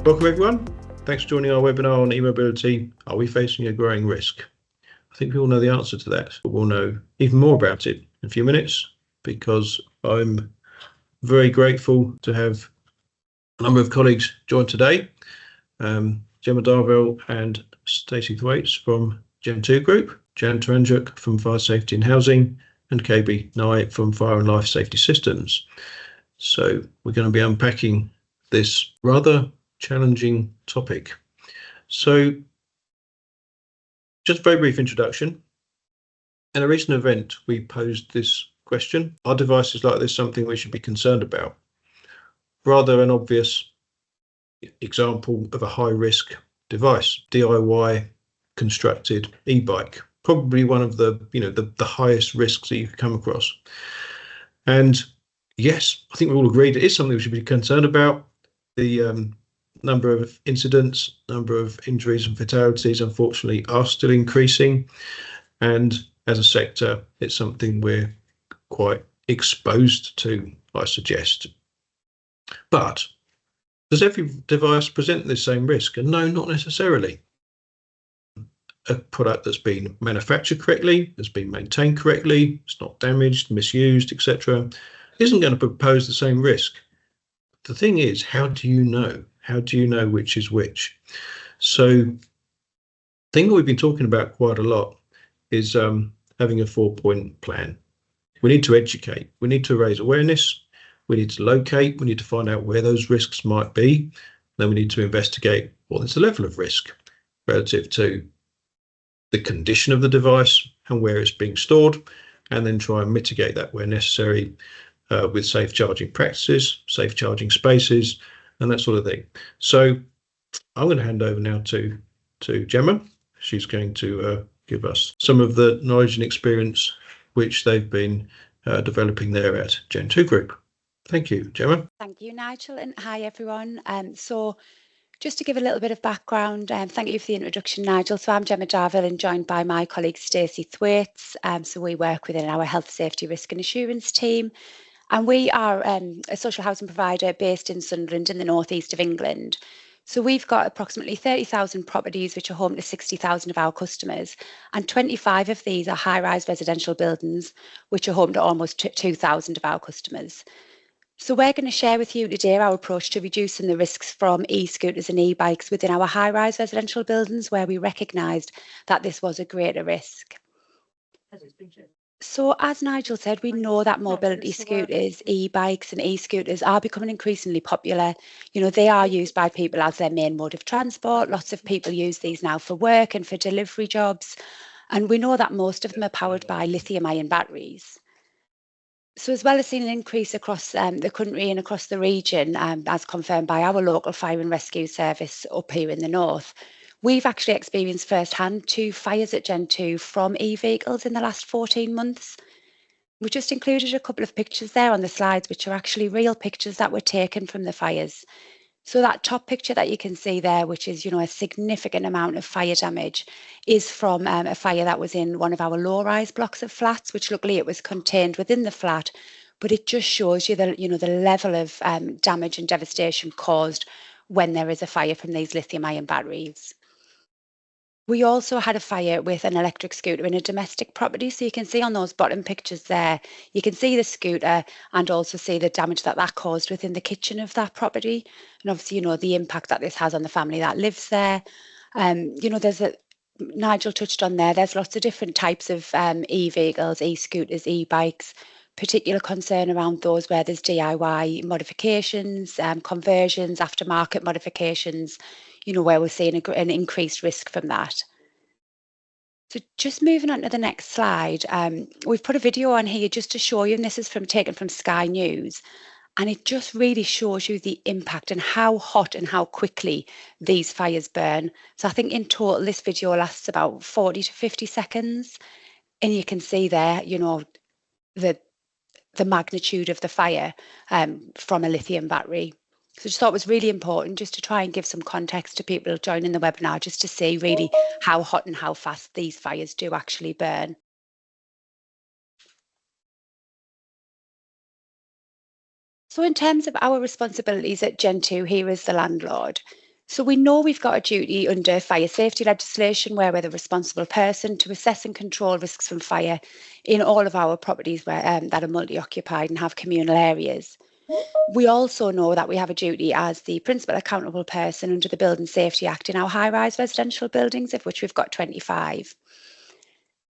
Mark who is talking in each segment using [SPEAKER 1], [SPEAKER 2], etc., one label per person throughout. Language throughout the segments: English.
[SPEAKER 1] Welcome everyone. Thanks for joining our webinar on e-mobility. Are we facing a growing risk? I think we all know the answer to that, but we'll know even more about it in a few minutes, because I'm very grateful to have a number of colleagues join today. Gemma Darvell and Stacey Thwaites from Gentoo Group, Jan Taranjuk from Fire Safety and Housing, and KB Nye from Fire and Life Safety Systems. So we're going to be unpacking this rather challenging topic. So just a very brief introduction. In a recent event, we posed this question: are devices like this something we should be concerned about? Rather an obvious example of a high-risk device, DIY constructed e-bike, probably one of the highest risks that you could come across. And yes, I think we all agreed it is something we should be concerned about. The number of incidents, number of injuries and fatalities, unfortunately, are still increasing. And as a sector, it's something we're quite exposed to, I suggest. But does every device present the same risk? And no, not necessarily. A product that's been manufactured correctly, has been maintained correctly, it's not damaged, misused, etc., isn't going to pose the same risk. The thing is, how do you know? How do you know which is which? So the thing that we've been talking about quite a lot is having a 4-point plan. We need to educate, we need to raise awareness, we need to locate, we need to find out where those risks might be. Then we need to investigate what is the level of risk relative to the condition of the device and where it's being stored, and then try and mitigate that where necessary with safe charging practices, safe charging spaces, and that sort of thing. So I'm going to hand over now to Gemma. She's going to give us some of the knowledge and experience which they've been developing there at Gentoo Group. Thank you, Gemma.
[SPEAKER 2] Thank you, Nigel, and hi everyone. So just to give a little bit of background, thank you for the introduction, Nigel. So I'm Gemma Darvell and joined by my colleague Stacey Thwaites. So we work within our health, safety, risk and assurance team. And we are a social housing provider based in Sunderland in the northeast of England. So we've got approximately 30,000 properties which are home to 60,000 of our customers, and 25 of these are high-rise residential buildings which are home to almost 2,000 of our customers. So we're going to share with you today our approach to reducing the risks from e-scooters and e-bikes within our high-rise residential buildings where we recognised that this was a greater risk. So as Nigel said, we know that mobility scooters, e-bikes and e-scooters are becoming increasingly popular. You know, they are used by people as their main mode of transport. Lots of people use these now for work and for delivery jobs. And we know that most of them are powered by lithium-ion batteries. So as well as seeing an increase across the country and across the region, as confirmed by our local fire and rescue service up here in the north, we've actually experienced firsthand 2 fires at Gentoo from e-vehicles in the last 14 months. We just included a couple of pictures there on the slides, which are actually real pictures that were taken from the fires. So that top picture that you can see there, which is, you know, a significant amount of fire damage, is from a fire that was in one of our low-rise blocks of flats, which luckily it was contained within the flat. But it just shows you the, you know, the level of damage and devastation caused when there is a fire from these lithium-ion batteries. We also had a fire with an electric scooter in a domestic property. So you can see on those bottom pictures there, you can see the scooter and also see the damage that that caused within the kitchen of that property. And obviously, you know, the impact that this has on the family that lives there. You know, Nigel touched on there's lots of different types of e-vehicles, e-scooters, e-bikes. Particular concern around those where there's DIY modifications, conversions, aftermarket modifications, you know, where we're seeing an increased risk from that. So just moving on to the next slide, we've put a video on here just to show you, and this is taken from Sky News, and it just really shows you the impact and how hot and how quickly these fires burn. So I think in total this video lasts about 40 to 50 seconds, and you can see there, you know, the magnitude of the fire from a lithium battery. So I just thought it was really important just to try and give some context to people joining the webinar, just to see really how hot and how fast these fires do actually burn. So in terms of our responsibilities at Gentoo here as the landlord, So we know we've got a duty under fire safety legislation where we're the responsible person to assess and control risks from fire in all of our properties that are multi-occupied and have communal areas. We also know that we have a duty as the principal accountable person under the Building Safety Act in our high-rise residential buildings, of which we've got 25.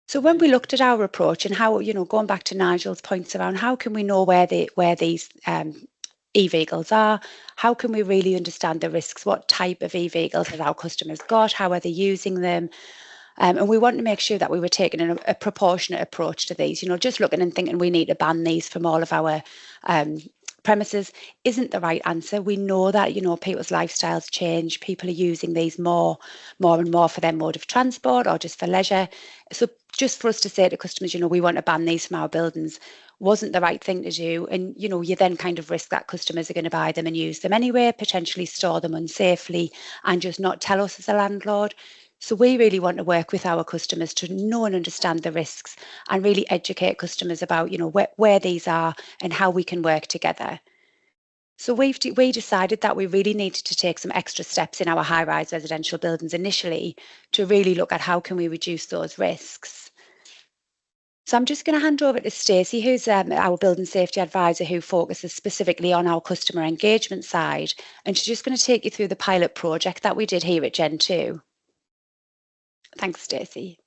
[SPEAKER 2] So when we looked at our approach and how, going back to Nigel's points around how can we know where these e-vehicles are, how can we really understand the risks, what type of e-vehicles have our customers got, how are they using them, and we want to make sure that we were taking a proportionate approach to these. Just looking and thinking we need to ban these from all of our premises isn't the right answer. We know that people's lifestyles change, people are using these more and more for their mode of transport or just for leisure. So just for us to say to customers, we want to ban these from our buildings wasn't the right thing to do. And you then kind of risk that customers are going to buy them and use them anyway, potentially store them unsafely and just not tell us as a landlord. So we really want to work with our customers to know and understand the risks and really educate customers about where these are and how we can work together. So we decided that we really needed to take some extra steps in our high-rise residential buildings initially to really look at how can we reduce those risks. So I'm just going to hand over to Stacey, who's our building safety advisor who focuses specifically on our customer engagement side. And she's just going to take you through the pilot project that we did here at Gentoo. Thanks, Stacey.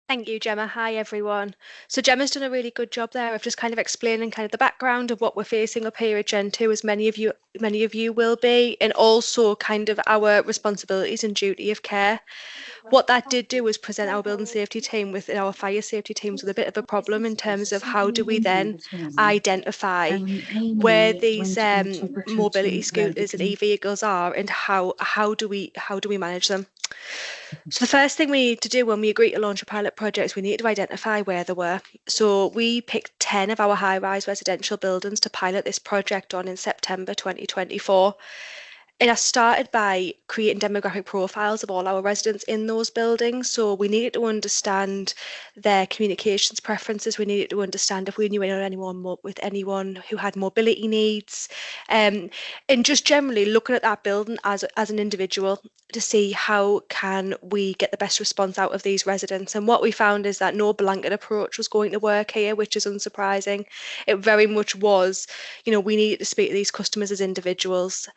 [SPEAKER 3] Thank you, Gemma. Hi, everyone. So Gemma's done a really good job there of just kind of explaining kind of the background of what we're facing up here at Gentoo, as many of you will be, and also kind of our responsibilities and duty of care. What that did do was present our building safety team with our fire safety teams with a bit of a problem in terms of how do we then identify where these mobility scooters and e-vehicles are and how do we manage them. So the first thing we need to do when we agree to launch a pilot project is we need to identify where they were. So we picked 10 of our high-rise residential buildings to pilot this project on in September 2024. And I started by creating demographic profiles of all our residents in those buildings. So we needed to understand their communications preferences. We needed to understand if we knew anyone who had mobility needs, and just generally looking at that building as an individual to see how can we get the best response out of these residents. And what we found is that no blanket approach was going to work here, which is unsurprising. It very much was, we needed to speak to these customers as individuals.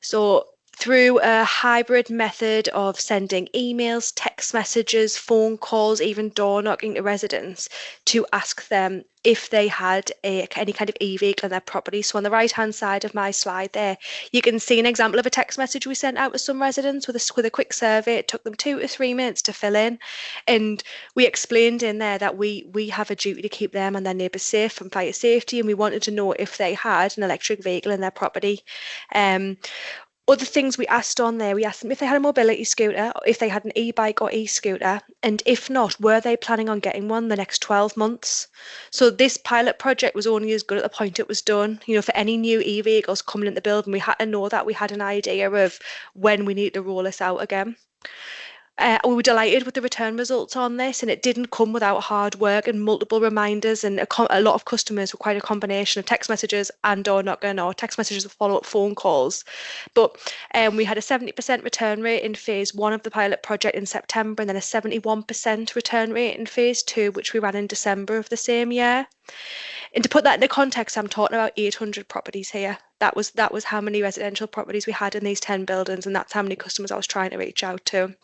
[SPEAKER 3] So through a hybrid method of sending emails, text messages, phone calls, even door knocking to residents to ask them if they had any kind of e-vehicle in their property. So on the right-hand side of my slide there, you can see an example of a text message we sent out to some residents with a quick survey. It took them 2 to 3 minutes to fill in. And we explained in there that we have a duty to keep them and their neighbours safe from fire safety, and we wanted to know if they had an electric vehicle in their property. Other things we asked on there, we asked them if they had a mobility scooter, if they had an e-bike or e-scooter, and if not, were they planning on getting one the next 12 months? So this pilot project was only as good at the point it was done. For any new e-vehicles coming in the building, we had to know that we had an idea of when we need to roll this out again. We were delighted with the return results on this, and it didn't come without hard work and multiple reminders, and a lot of customers required a combination of text messages or text messages with follow-up phone calls. But we had a 70% return rate in phase 1 of the pilot project in September, and then a 71% return rate in phase 2, which we ran in December of the same year. And to put that into context, I'm talking about 800 properties here. That was how many residential properties we had in these 10 buildings, and that's how many customers I was trying to reach out to.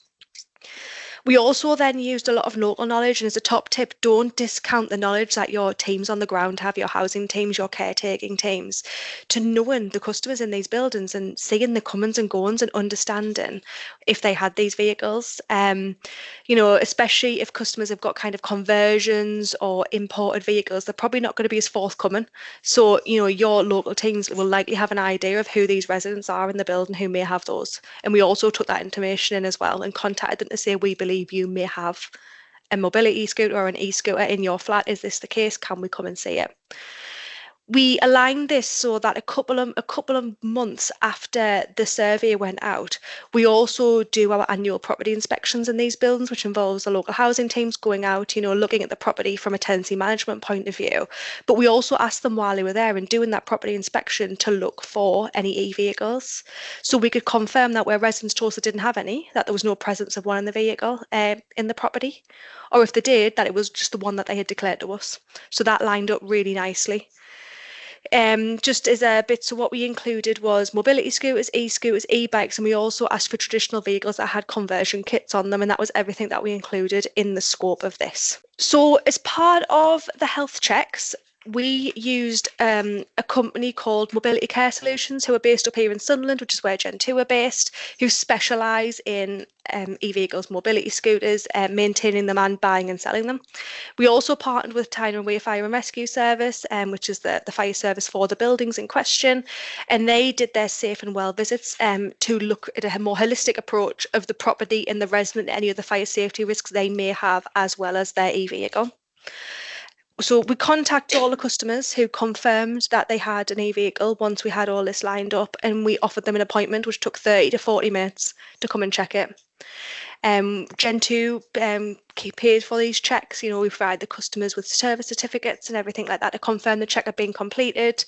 [SPEAKER 3] We also then used a lot of local knowledge, and as a top tip, don't discount the knowledge that your teams on the ground have, your housing teams, your caretaking teams, to knowing the customers in these buildings and seeing the comings and goings and understanding if they had these vehicles. Especially if customers have got kind of conversions or imported vehicles, they're probably not going to be as forthcoming. So, your local teams will likely have an idea of who these residents are in the building who may have those. And we also took that information in as well and contacted them to say, we believe you may have a mobility scooter or an e-scooter in your flat. Is this the case? Can we come and see it? We aligned this so that a couple of months after the survey went out, we also do our annual property inspections in these buildings, which involves the local housing teams going out, looking at the property from a tenancy management point of view. But we also asked them while they were there and doing that property inspection to look for any e-vehicles. So we could confirm that where residents told us they didn't have any, that there was no presence of one in the vehicle in the property, or if they did, that it was just the one that they had declared to us. So that lined up really nicely. Just as a bit, so what we included was mobility scooters, e-scooters, e-bikes, and we also asked for traditional vehicles that had conversion kits on them, and that was everything that we included in the scope of this. So as part of the health checks, we used a company called Mobility Care Solutions, who are based up here in Sunderland, which is where Gentoo are based, who specialise in e-vehicles, mobility scooters, maintaining them and buying and selling them. We also partnered with Tyne and Wear Fire and Rescue Service, which is the fire service for the buildings in question, and they did their safe and well visits to look at a more holistic approach of the property and the resident, any of the fire safety risks they may have, as well as their e-vehicle. So we contacted all the customers who confirmed that they had an e-vehicle once we had all this lined up, and we offered them an appointment, which took 30 to 40 minutes to come and check it. Gentoo paid for these checks. We provide the customers with service certificates and everything like that to confirm the check had been completed.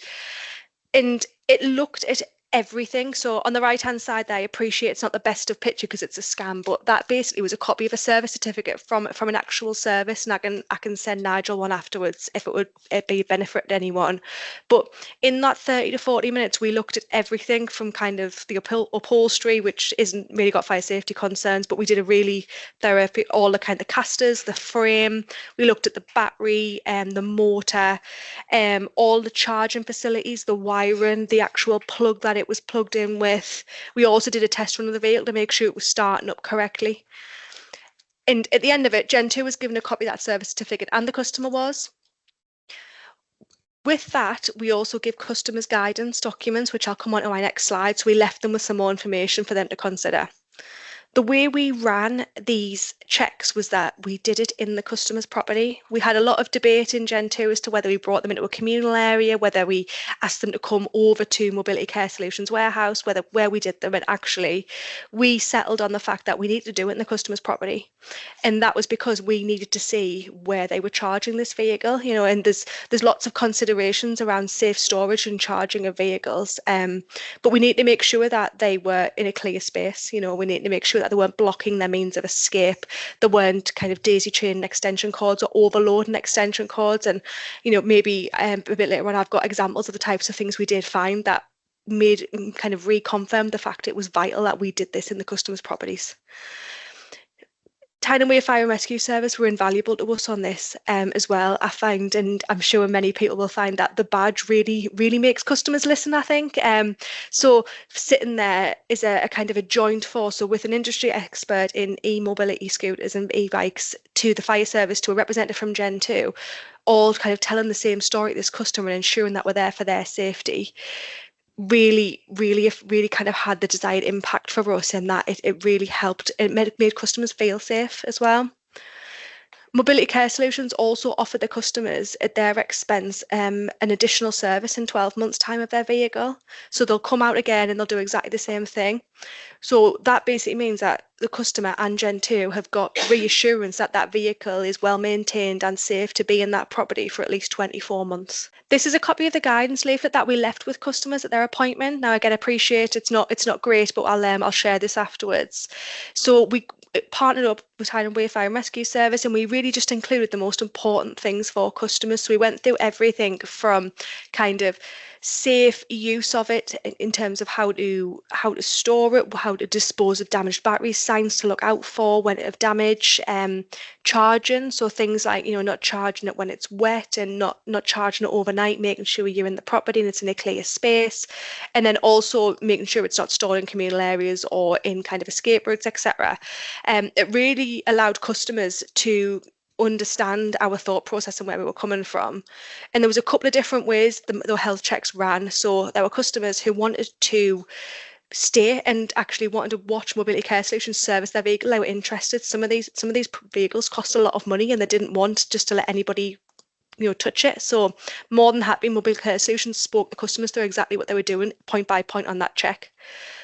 [SPEAKER 3] And it looked at everything. So on the right hand side there, I appreciate it's not the best of picture because it's a scan, but that basically was a copy of a service certificate from an actual service, and I can send Nigel one afterwards if it would be a benefit to anyone. But in that 30 to 40 minutes, we looked at everything from kind of the upholstery, which isn't really got fire safety concerns, but we did a really thorough, all the kind of casters, the frame, we looked at the battery and the motor, all the charging facilities, the wiring, the actual plug that it was plugged in with. We also did a test run of the vehicle to make sure it was starting up correctly. And at the end of it, Gentoo was given a copy of that service certificate, and the customer was. With that, we also give customers guidance documents, which I'll come on to my next slide. So we left them with some more information for them to consider. The way we ran these checks was that we did it in the customer's property. We had a lot of debate in Gentoo as to whether we brought them into a communal area, whether we asked them to come over to Mobility Care Solutions warehouse, where we did them. And actually, we settled on the fact that we needed to do it in the customer's property. And that was because we needed to see where they were charging this vehicle, and there's lots of considerations around safe storage and charging of vehicles. But we need to make sure that they were in a clear space. We need to make sure that they weren't blocking their means of escape. They weren't kind of daisy chaining extension cords or overloading extension cords. And, maybe a bit later on, I've got examples of the types of things we did find that made kind of reconfirmed the fact it was vital that we did this in the customer's properties. Tyne and Wear Fire and Rescue Service were invaluable to us on this as well, I find, and I'm sure many people will find that the badge really, really makes customers listen, I think. So sitting there is a kind of a joint force, so with an industry expert in e-mobility scooters and e-bikes, to the fire service, to a representative from Gentoo, all kind of telling the same story to this customer and ensuring that we're there for their safety. Really kind of had the desired impact for us, in that it really helped. It made customers feel safe as well. Mobility Care Solutions also offered the customers at their expense an additional service in 12 months' time of their vehicle. So they'll come out again and they'll do exactly the same thing. So that basically means that the customer and Gentoo have got reassurance that that vehicle is well maintained and safe to be in that property for at least 24 months. This is a copy of the guidance leaflet that we left with customers at their appointment. Now, again, I appreciate it's not great, but I'll share this afterwards. So we partnered up with Tyne and Wear Fire and Rescue Service, and we really just included the most important things for customers. So we went through everything from kind of safe use of it in terms of how to store it, how to dispose of damaged batteries, signs to look out for when it have damage, charging, so things like not charging it when it's wet and not charging it overnight, making sure you're in the property and it's in a clear space, and then also making sure it's not stored in communal areas or in kind of escape routes, etc. It really allowed customers to understand our thought process and where we were coming from. And there was a couple of different ways the health checks ran. So there were customers who wanted to stay and actually wanted to watch Mobility Care Solutions service their vehicle. They were interested. Some of these vehicles cost a lot of money, and they didn't want just to let anybody touch it. So more than happy, Mobile Care Solutions spoke the customers through exactly what they were doing, point by point on that check.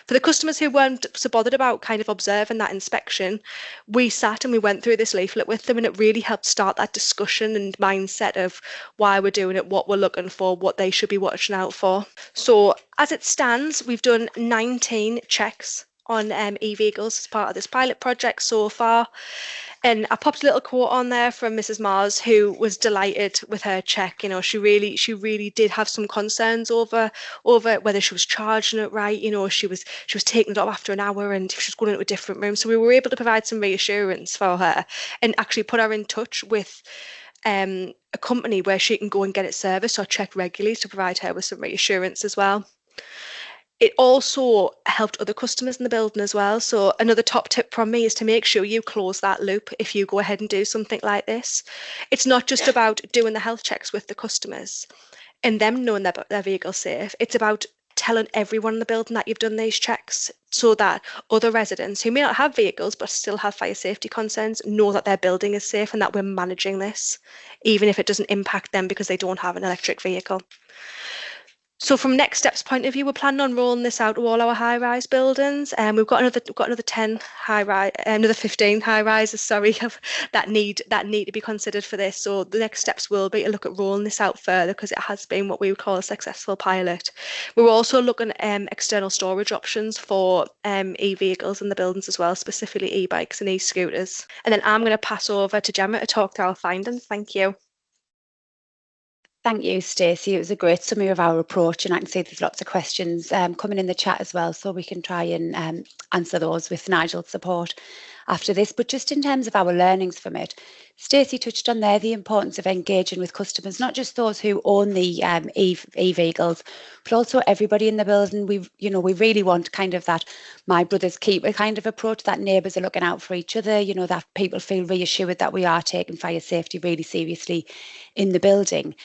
[SPEAKER 3] For the customers who weren't so bothered about kind of observing that inspection, we sat and we went through this leaflet with them, and it really helped start that discussion and mindset of why we're doing it, what we're looking for, what they should be watching out for. So as it stands, we've done 19 checks on e-vehicles as part of this pilot project so far. And I popped a little quote on there from Mrs. Mars, who was delighted with her check. She really did have some concerns over whether she was charging it right. She was taking it up after an hour and she was going into a different room. So we were able to provide some reassurance for her and actually put her in touch with a company where she can go and get it serviced or checked regularly to provide her with some reassurance as well. It also helped other customers in the building as well. So another top tip from me is to make sure you close that loop if you go ahead and do something like this. It's not just about doing the health checks with the customers and them knowing their vehicle's safe. It's about telling everyone in the building that you've done these checks so that other residents who may not have vehicles but still have fire safety concerns know that their building is safe and that we're managing this, even if it doesn't impact them because they don't have an electric vehicle. So from next steps point of view, we're planning on rolling this out to all our high-rise buildings, and we've got another 10 high-rise, another 15 high-rises, sorry, that need to be considered for this. So the next steps will be to look at rolling this out further because it has been what we would call a successful pilot. We're also looking at external storage options for e-vehicles in the buildings as well, specifically e-bikes and e-scooters. And then I'm going to pass over to Gemma to talk to our findings. Thank you.
[SPEAKER 2] Thank you, Stacey. It was a great summary of our approach, and I can see there's lots of questions coming in the chat as well, so we can try and answer those with Nigel's support after this. But just in terms of our learnings from it, Stacey touched on there the importance of engaging with customers, not just those who own the e-vehicles, but also everybody in the building. We really want kind of that my brother's keeper kind of approach, that neighbours are looking out for each other, that people feel reassured that we are taking fire safety really seriously in the building.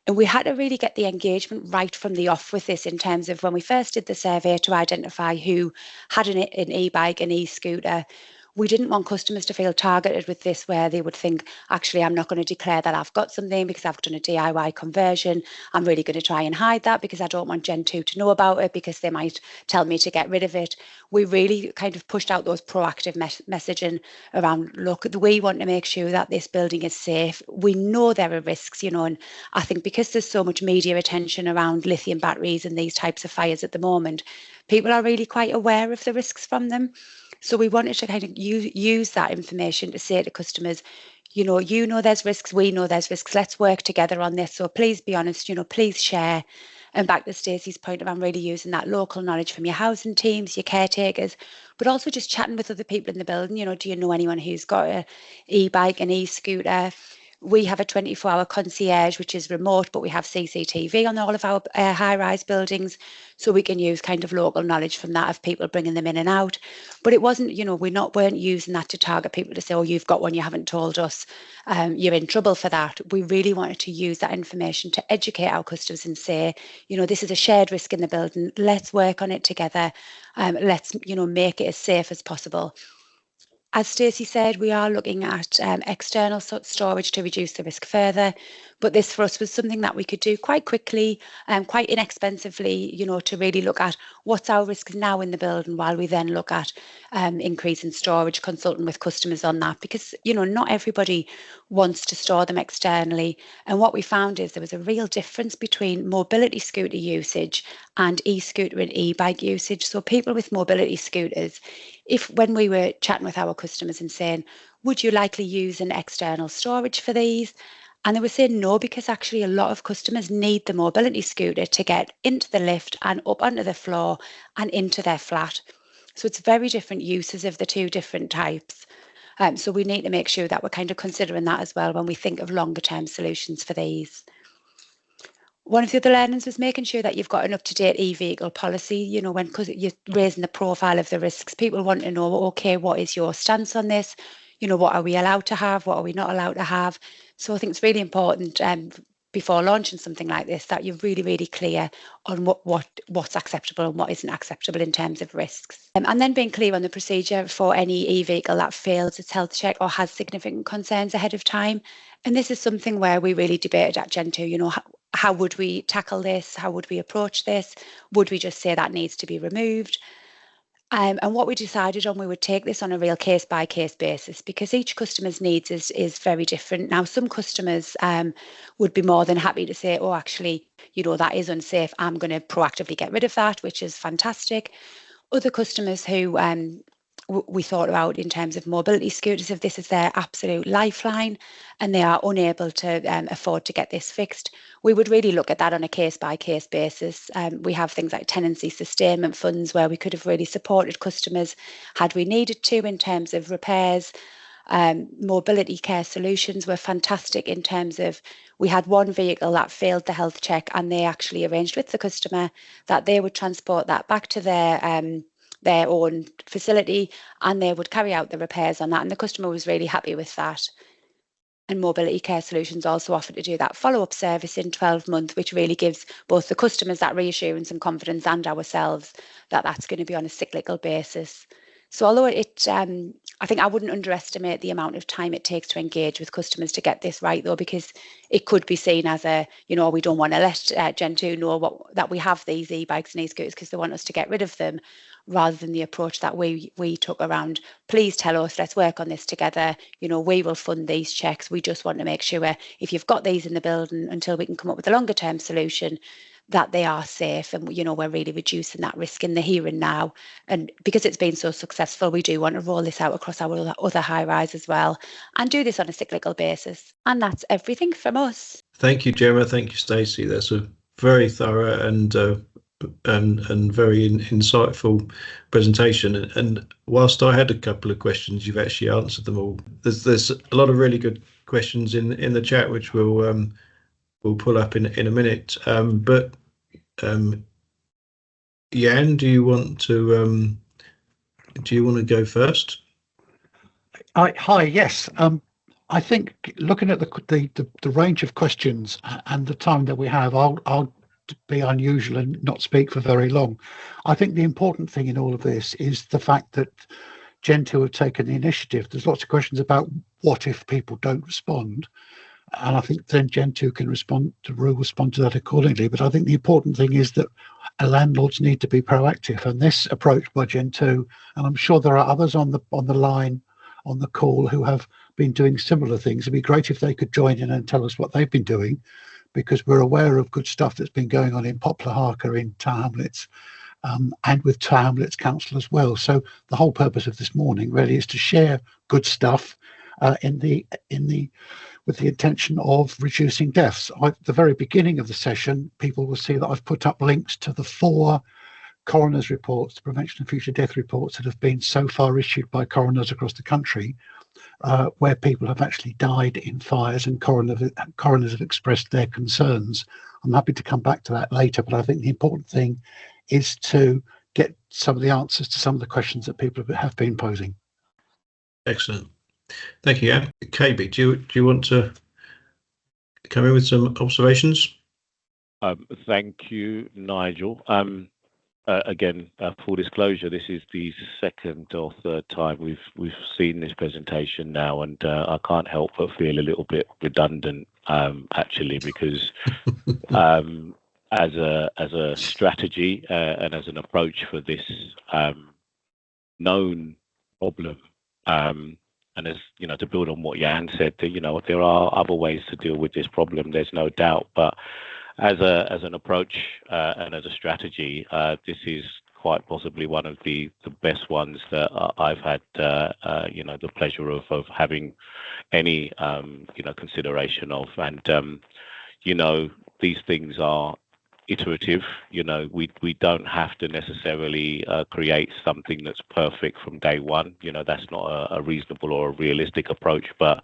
[SPEAKER 2] And we had to really get the engagement right from the off with this in terms of when we first did the survey to identify who had an e-bike, an e-scooter. We didn't want customers to feel targeted with this where they would think, actually, I'm not going to declare that I've got something because I've done a DIY conversion. I'm really going to try and hide that because I don't want Gentoo to know about it because they might tell me to get rid of it. We really kind of pushed out those proactive messaging around, look, we want to make sure that this building is safe. We know there are risks, and I think because there's so much media attention around lithium batteries and these types of fires at the moment, people are really quite aware of the risks from them. So we wanted to kind of use that information to say to customers, there's risks, we know there's risks, let's work together on this. So please be honest, please share. And back to Stacey's point of I'm really using that local knowledge from your housing teams, your caretakers, but also just chatting with other people in the building. Do you know anyone who's got an e-bike, an e-scooter? We have a 24-hour concierge, which is remote, but we have CCTV on all of our high-rise buildings, so we can use kind of local knowledge from that of people bringing them in and out. But it wasn't, we weren't using that to target people to say, oh, you've got one, you haven't told us, you're in trouble for that. We really wanted to use that information to educate our customers and say, this is a shared risk in the building. Let's work on it together. Let's, make it as safe as possible. As Stacey said, we are looking at external storage to reduce the risk further, but this for us was something that we could do quite quickly and quite inexpensively, to really look at what's our risk now in the building while we then look at increasing storage, consulting with customers on that, because, not everybody wants to store them externally. And what we found is there was a real difference between mobility scooter usage and e-scooter and e-bike usage. So people with mobility scooters, when we were chatting with our customers and saying, would you likely use an external storage for these? And they were saying no, because actually a lot of customers need the mobility scooter to get into the lift and up onto the floor and into their flat. So it's very different uses of the two different types. So we need to make sure that we're kind of considering that as well when we think of longer term solutions for these. One of the other learnings was making sure that you've got an up-to-date e-vehicle policy. When you're raising the profile of the risks, people want to know, okay, what is your stance on this? What are we allowed to have? What are we not allowed to have? So I think it's really important before launching something like this that you're really, really clear on what's acceptable and what isn't acceptable in terms of risks. And then being clear on the procedure for any e-vehicle that fails its health check or has significant concerns ahead of time. And this is something where we really debated at Gentoo, you know, how would we tackle this? How would we approach this? Would we just say that needs to be removed? And what we decided on, we would take this on a real case by case basis, because each customer's needs is very different. Now, some customers would be more than happy to say, oh, actually, you know, that is unsafe. I'm going to proactively get rid of that, which is fantastic. Other customers who we thought about in terms of mobility scooters, if this is their absolute lifeline and they are unable to afford to get this fixed, we would really look at that on a case by case basis. We have things like tenancy sustainment funds where we could have really supported customers had we needed to in terms of repairs. Mobility care solutions were fantastic in terms of, we had one vehicle that failed the health check and they actually arranged with the customer that they would transport that back to their own facility and they would carry out the repairs on that, and the customer was really happy with that. And Mobility Care Solutions also offer to do that follow-up service in 12 months, which really gives both the customers that reassurance and confidence and ourselves that that's going to be on a cyclical basis. So although I think I wouldn't underestimate the amount of time it takes to engage with customers to get this right, though, because it could be seen as we don't want to let Gentoo know that we have these e-bikes and e-scooters because they want us to get rid of them, rather than the approach that we took around, please tell us, let's work on this together. You know, we will fund these checks. We just want to make sure if you've got these in the building until we can come up with a longer term solution, that they are safe, and we're really reducing that risk in the here and now. And because it's been so successful, we do want to roll this out across our other high rise as well, and do this on a cyclical basis. And that's everything from us.
[SPEAKER 1] Thank you, Gemma. Thank you, Stacey. That's a very thorough and very insightful presentation. And whilst I had a couple of questions, you've actually answered them all. There's a lot of really good questions in the chat, which we'll pull up in a minute. But Jan, do you want to go first?
[SPEAKER 4] Hi. Yes. I think looking at the range of questions and the time that we have, I'll be unusual and not speak for very long. I think the important thing in all of this is the fact that Gentoo have taken the initiative. There's lots of questions about what if people don't respond, and I think then Gentoo can respond to that accordingly. But I think the important thing is that landlords need to be proactive, and this approach by Gentoo, and I'm sure there are others on the line on the call who have been doing similar things. It'd be great if they could join in and tell us what they've been doing, because we're aware of good stuff that's been going on in Poplar Harker, in Tower Hamlets, and with Tower Hamlets Council as well. So the whole purpose of this morning really is to share good stuff with the intention of reducing deaths. At the very beginning of the session, people will see that I've put up links to the 4 coroner's reports, the prevention of future death reports that have been so far issued by coroners across the country, where people have actually died in fires and coroners have expressed their concerns. I'm happy to come back to that later, but I think the important thing is to get some of the answers to some of the questions that people have been posing.
[SPEAKER 1] Excellent. Thank you, Jan. KB, do you want to come in with some observations?
[SPEAKER 5] Thank you, Nigel. Again, full disclosure, this is the second or third time we've seen this presentation now, and I can't help but feel a little bit redundant, actually, because as a strategy and as an approach for this known problem, and as to build on what Jan said, that there are other ways to deal with this problem. There's no doubt, but as an approach and as a strategy, this is quite possibly one of the best ones that I've had the pleasure of having any consideration of. And these things are iterative. We don't have to necessarily create something that's perfect from day one. That's not a reasonable or a realistic approach, but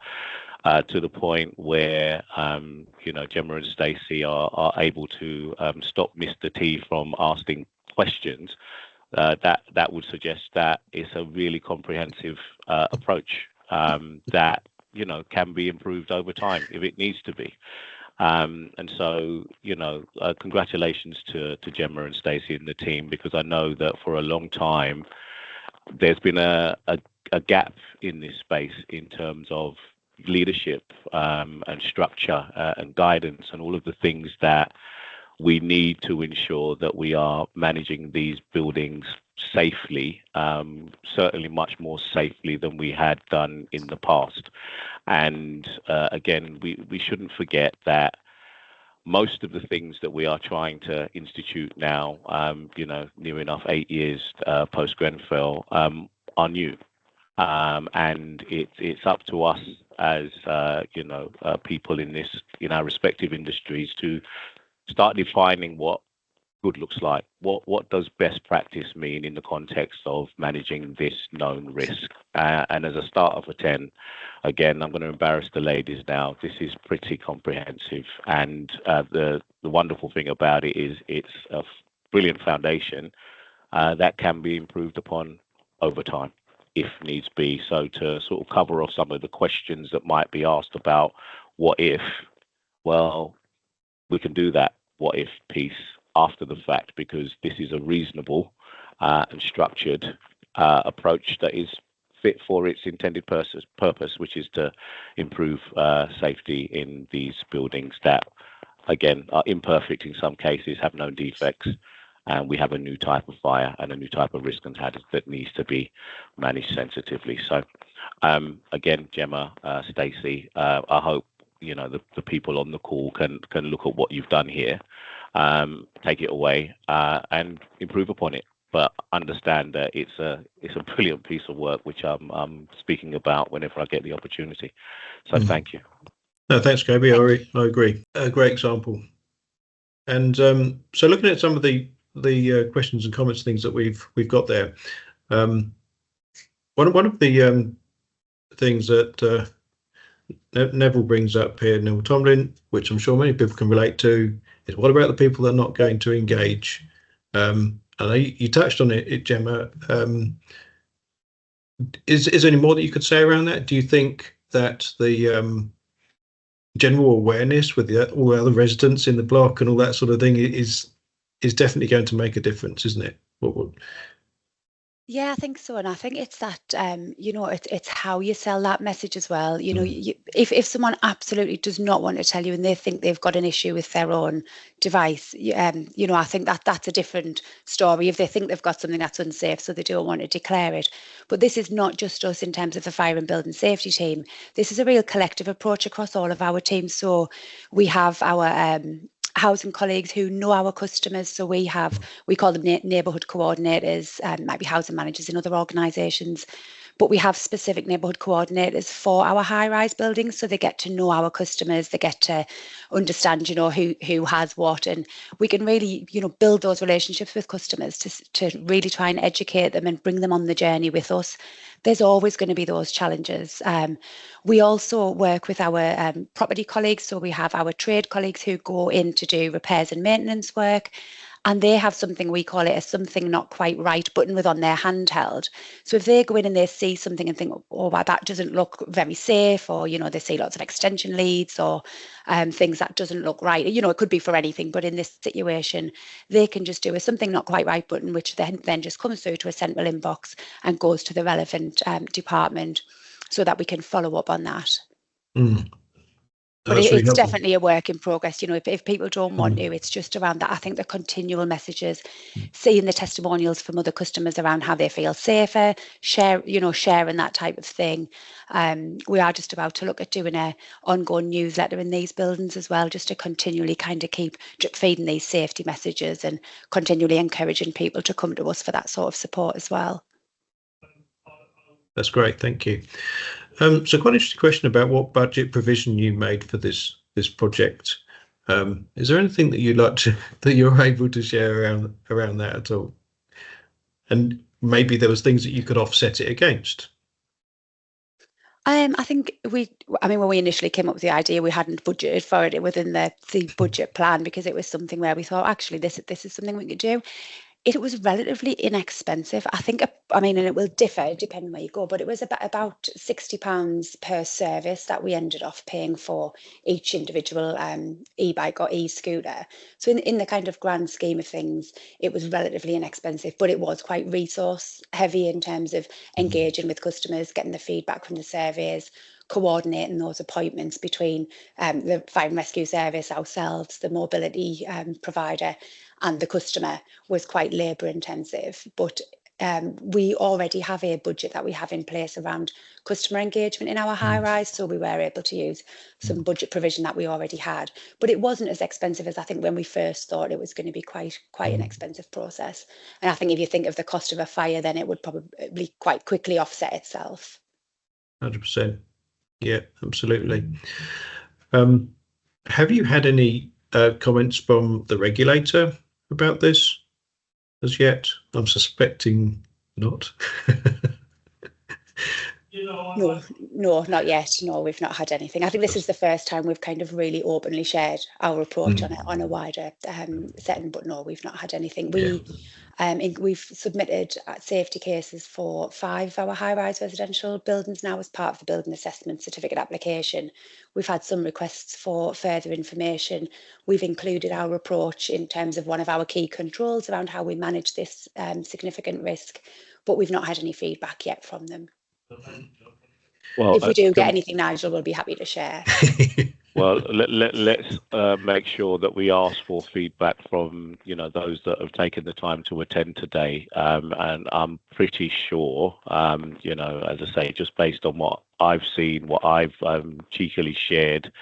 [SPEAKER 5] to the point where Gemma and Stacey are able to stop Mr. T from asking questions, that would suggest that it's a really comprehensive approach that can be improved over time if it needs to be. And so congratulations to Gemma and Stacey and the team, because I know that for a long time there's been a gap in this space in terms of leadership and structure and guidance and all of the things that we need to ensure that we are managing these buildings safely, certainly much more safely than we had done in the past. And again, we shouldn't forget that most of the things that we are trying to institute now, near enough 8 years post Grenfell, are new. And it's up to us as people in our respective industries to start defining what good looks like. What does best practice mean in the context of managing this known risk? And as a starter for 10, again, I'm going to embarrass the ladies now. This is pretty comprehensive, and the wonderful thing about it is it's a brilliant foundation that can be improved upon over time, if needs be. So to sort of cover off some of the questions that might be asked about what if, well, we can do that what if piece after the fact, because this is a reasonable and structured approach that is fit for its intended purpose, which is to improve safety in these buildings that, again, are imperfect in some cases, have known defects, and we have a new type of fire and a new type of risk and hazard that needs to be managed sensitively. So again, Gemma, Stacey, I hope the people on the call can look at what you've done here, take it away and improve upon it. But understand that it's a brilliant piece of work, which I'm speaking about whenever I get the opportunity. So thank you.
[SPEAKER 1] No, thanks, Kobe. I agree. A great example. And so looking at some of the questions and comments, things that we've got there. One of the things that Neville brings up here, Neville Tomlin, which I'm sure many people can relate to, is what about the people that are not going to engage? I know you touched on it, Gemma. Is there any more that you could say around that? Do you think that the general awareness with all the other residents in the block and all that sort of thing is definitely going to make a difference, isn't it?
[SPEAKER 2] Yeah, I think so. And I think it's that, it's how you sell that message as well. If someone absolutely does not want to tell you and they think they've got an issue with their own device, I think that's a different story. If they think they've got something that's unsafe, so they don't want to declare it. But this is not just us in terms of the fire and building safety team. This is a real collective approach across all of our teams. So we have our housing colleagues who know our customers. So we call them neighbourhood coordinators, might be housing managers in other organisations, but we have specific neighbourhood coordinators for our high-rise buildings. So they get to know our customers, they get to understand, who has what, and we can really, build those relationships with customers to really try and educate them and bring them on the journey with us. There's always going to be those challenges. We also work with our property colleagues. So we have our trade colleagues who go in to do repairs and maintenance work. And they have something, we call it a something not quite right button on their handheld. So if they go in and they see something and think, oh, well, that doesn't look very safe, or, they see lots of extension leads or things that doesn't look right. It could be for anything, but in this situation, they can just do a something not quite right button, which then just comes through to a central inbox and goes to the relevant department so that we can follow up on that. But it's definitely a work in progress. If people don't want to, it's just around that. I think the continual messages, seeing the testimonials from other customers around how they feel safer, sharing that type of thing. We are just about to look at doing an ongoing newsletter in these buildings as well, just to continually kind of keep drip feeding these safety messages and continually encouraging people to come to us for that sort of support as well.
[SPEAKER 1] That's great, thank you. So quite an interesting question about what budget provision you made for this project. Is there anything that that you're able to share around that at all? And maybe there was things that you could offset it against.
[SPEAKER 2] I think when we initially came up with the idea, we hadn't budgeted for it within the budget plan, because it was something where we thought, actually, this is something we could do. It was relatively inexpensive. I think, and it will differ depending where you go, but it was about £60 per service that we ended off paying for each individual e-bike or e-scooter. So in the kind of grand scheme of things, it was relatively inexpensive, but it was quite resource heavy in terms of engaging with customers, getting the feedback from the surveys, coordinating those appointments between the fire and rescue service, ourselves, the mobility provider, and the customer was quite labour intensive. But we already have a budget that we have in place around customer engagement in our high rise, so we were able to use some budget provision that we already had. But it wasn't as expensive as I think when we first thought it was going to be quite an expensive process. And I think if you think of the cost of a fire, then it would probably quite quickly offset itself.
[SPEAKER 1] 100%. Yeah, absolutely. Have you had any comments from the regulator about this as yet? I'm suspecting not.
[SPEAKER 2] No, not yet. No, we've not had anything. I think this is the first time we've kind of really openly shared our approach on a wider setting, but no, we've not had anything. We've submitted safety cases for 5 of our high-rise residential buildings now as part of the building assessment certificate application. We've had some requests for further information. We've included our approach in terms of one of our key controls around how we manage this significant risk, but we've not had any feedback yet from them. Well, if we do get anything, Nigel, we'll be happy to share.
[SPEAKER 5] Well, let's make sure that we ask for feedback from those that have taken the time to attend today, and I'm pretty sure, as I say, just based on what I've seen, what I've cheekily shared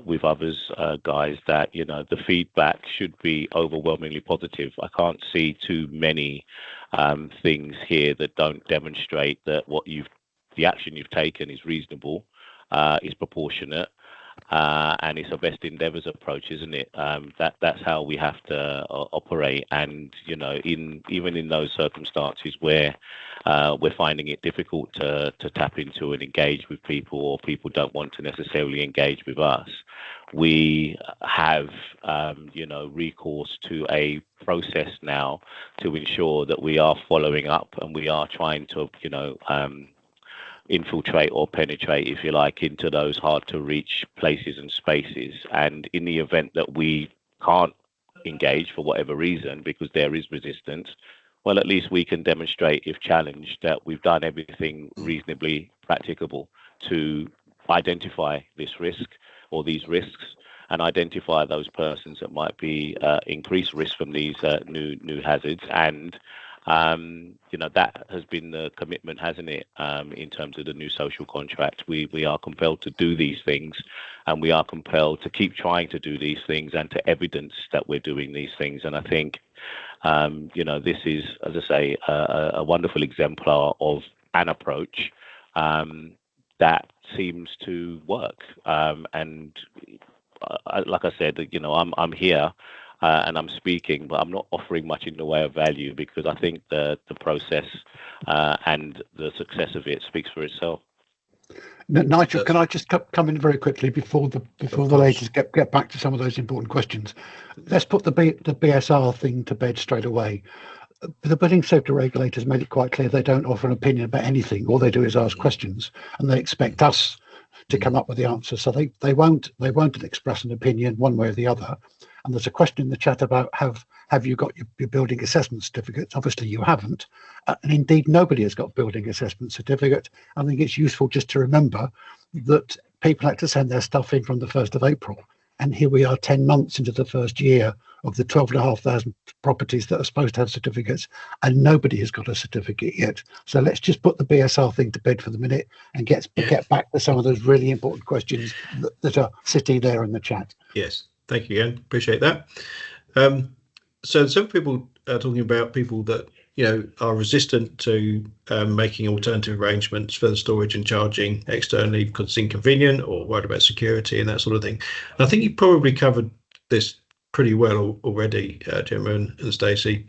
[SPEAKER 5] with others, guys, that the feedback should be overwhelmingly positive. I can't see too many things here that don't demonstrate that the action you've taken is reasonable, is proportionate, and it's a best endeavours approach, isn't it? That's how we have to operate. And even in those circumstances where we're finding it difficult to tap into and engage with people, or people don't want to necessarily engage with us, we have recourse to a process now to ensure that we are following up, and we are trying to infiltrate or penetrate, if you like, into those hard to reach places and spaces. And in the event that we can't engage for whatever reason, because there is resistance, well, at least we can demonstrate, if challenged, that we've done everything reasonably practicable to identify this risk or these risks, and identify those persons that might be increased risk from these new hazards. And that has been the commitment, hasn't it, in terms of the new social contract. We are compelled to do these things, and we are compelled to keep trying to do these things and to evidence that we're doing these things. And I think, this is, as I say, a wonderful exemplar of an approach that seems to work. And like I said, I'm here. And I'm speaking, but I'm not offering much in the way of value, because I think the process and the success of it speaks for itself.
[SPEAKER 4] Nigel, can I just come in very quickly before the ladies get back to some of those important questions? Let's put the BSR thing to bed straight away. The building safety regulators made it quite clear they don't offer an opinion about anything. All they do is ask questions, and they expect us to come up with the answer. So they won't express an opinion one way or the other. And there's a question in the chat about have you got your building assessment certificates? Obviously you haven't, and indeed nobody has got building assessment certificate. I think it's useful just to remember that people had to send their stuff in from the 1st of April, and here we are 10 months into the first year of the 12,500 properties that are supposed to have certificates, and nobody has got a certificate yet. So let's just put the BSR thing to bed for the minute and get back to some of those really important questions that are sitting there in the chat.
[SPEAKER 1] Yes. Thank you, Ian. Appreciate that. So some people are talking about people that are resistant to making alternative arrangements for the storage and charging externally because it's inconvenient, or worried about security and that sort of thing. And I think you probably covered this pretty well already, Gemma and Stacey.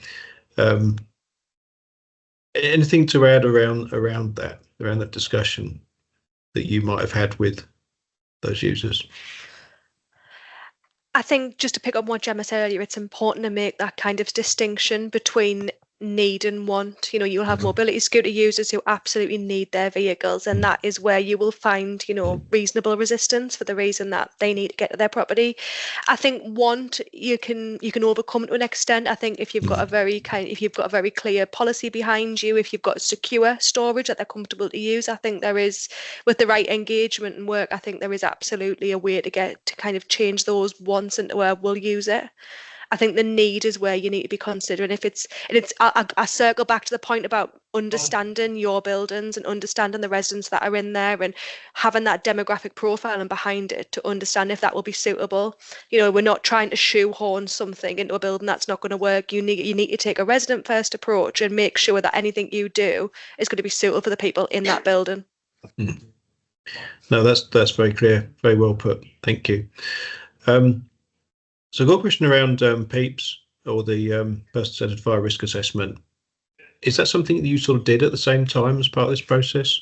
[SPEAKER 1] Anything to add around that discussion that you might have had with those users?
[SPEAKER 3] I think, just to pick up what Gemma said earlier, it's important to make that kind of distinction between need and want. You know, you'll have mobility scooter users who absolutely need their vehicles, and that is where you will find, you know, reasonable resistance for the reason that they need to get to their property. I think want you can overcome to an extent. I think if you've got a very clear policy behind you, if you've got secure storage that they're comfortable to use, I think there is, with the right engagement and work, I think there is absolutely a way to get to kind of change those wants into where we'll use it. I think the need is where you need to be considering. If it's, and it's, I circle back to the point about understanding your buildings and understanding the residents that are in there and having that demographic profile and behind it to understand if that will be suitable. You know, we're not trying to shoehorn something into a building that's not going to work. You need to take a resident first approach and make sure that anything you do is going to be suitable for the people in that building.
[SPEAKER 1] No, that's very clear, very well put. Thank you. So I've got a question around PEEPs, or the person-centered fire risk assessment. Is that something that you sort of did at the same time as part of this process?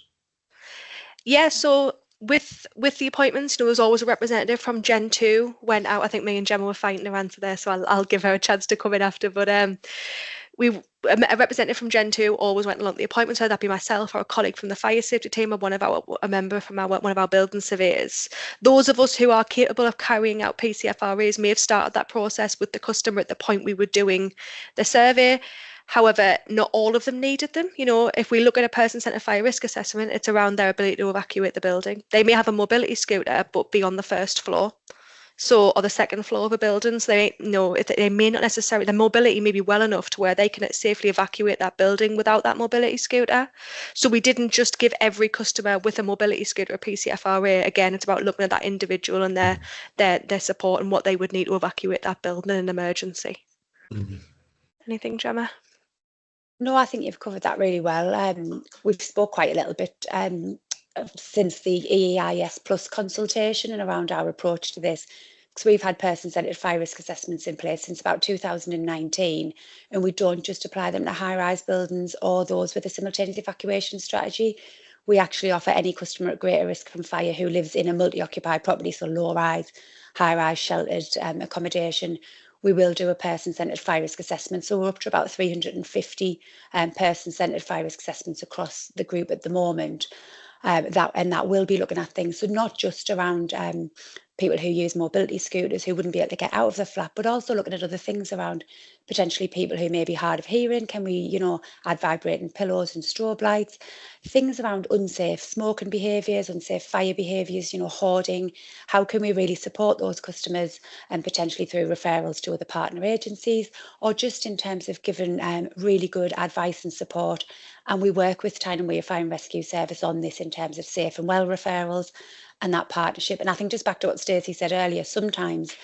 [SPEAKER 3] Yeah, so with the appointments, there was always a representative from Gentoo went out. I think me and Gemma were fighting to answer there, so I'll give her a chance to come in after. But a representative from Gentoo always went along the appointment, so that'd be myself or a colleague from the fire safety team or a member from one of our building surveyors. Those of us who are capable of carrying out PCFRAs may have started that process with the customer at the point we were doing the survey. However, not all of them needed them. You know, if we look at a person-centered fire risk assessment, it's around their ability to evacuate the building. They may have a mobility scooter, but be on the first floor. So, or the second floor of a building, so they may not necessarily, their mobility may be well enough to where they can safely evacuate that building without that mobility scooter. So we didn't just give every customer with a mobility scooter a PCFRA. Again, it's about looking at that individual and their support and what they would need to evacuate that building in an emergency. Anything, Gemma?
[SPEAKER 2] No, I think you've covered that really well. We've spoke quite a little bit since the EEIS Plus consultation and around our approach to this, because we've had person-centred fire risk assessments in place since about 2019, and we don't just apply them to high-rise buildings or those with a simultaneous evacuation strategy. We actually offer any customer at greater risk from fire who lives in a multi-occupied property, so low-rise, high-rise, sheltered accommodation. We will do a person-centred fire risk assessment. So we're up to about 350 person-centred fire risk assessments across the group at the moment. That will be looking at things, so not just around people who use mobility scooters who wouldn't be able to get out of the flat, but also looking at other things around potentially people who may be hard of hearing. Can we, add vibrating pillows and strobe lights? Things around unsafe smoking behaviours, unsafe fire behaviours, hoarding. How can we really support those customers, and potentially through referrals to other partner agencies, or just in terms of giving really good advice and support. And we work with Tyne and Wear Fire and Rescue Service on this in terms of safe and well referrals and that partnership. And I think just back to what Stacey said earlier, sometimes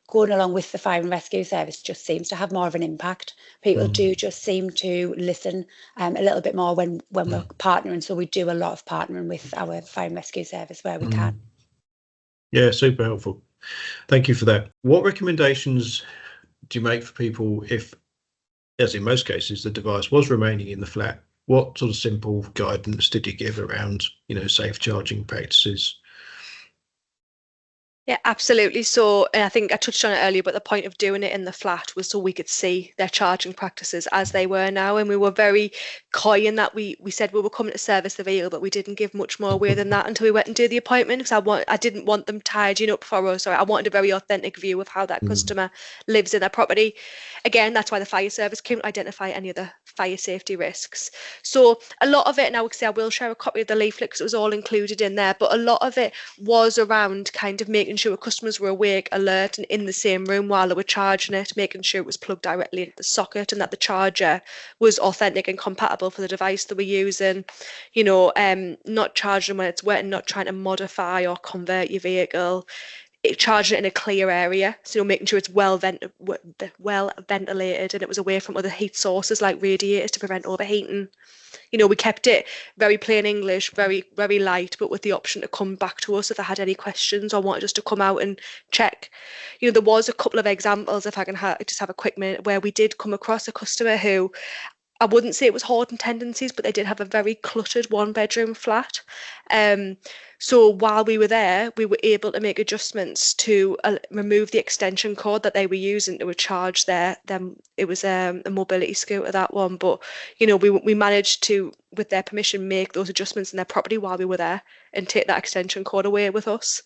[SPEAKER 2] going along with the fire and rescue service just seems to have more of an impact. People do just seem to listen a little bit more when we're partnering. So we do a lot of partnering with our fire and rescue service where we can.
[SPEAKER 1] Yeah, super helpful. Thank you for that. What recommendations do you make for people if, as in most cases, the device was remaining in the flat? What sort of simple guidance did you give around, safe charging practices?
[SPEAKER 3] Yeah, absolutely. So, and I think I touched on it earlier, but the point of doing it in the flat was so we could see their charging practices as they were now. And we were very coy in that we said we were coming to service the vehicle, but we didn't give much more away than that until we went and do the appointment, because I didn't want them tidying up for us. I wanted a very authentic view of how that customer lives in their property. Again, that's why the fire service couldn't identify any other fire safety risks. So a lot of it, and I will share a copy of the leaflet because it was all included in there, but a lot of it was around kind of making sure customers were awake, alert, and in the same room while they were charging it, making sure it was plugged directly into the socket and that the charger was authentic and compatible for the device they were using. Not charging when it's wet and not trying to modify or convert your vehicle. Charging it in a clear area, so making sure it's well ventilated and it was away from other heat sources like radiators to prevent overheating. We kept it very plain English, very, very light, but with the option to come back to us if they had any questions or wanted us to come out and check. There was a couple of examples, if I can just have a quick minute, where we did come across a customer who I wouldn't say it was hoarding tendencies, but they did have a very cluttered one-bedroom flat. So while we were there, we were able to make adjustments to remove the extension cord that they were using to charge them. It was a mobility scooter, that one. But we managed to, with their permission, make those adjustments in their property while we were there and take that extension cord away with us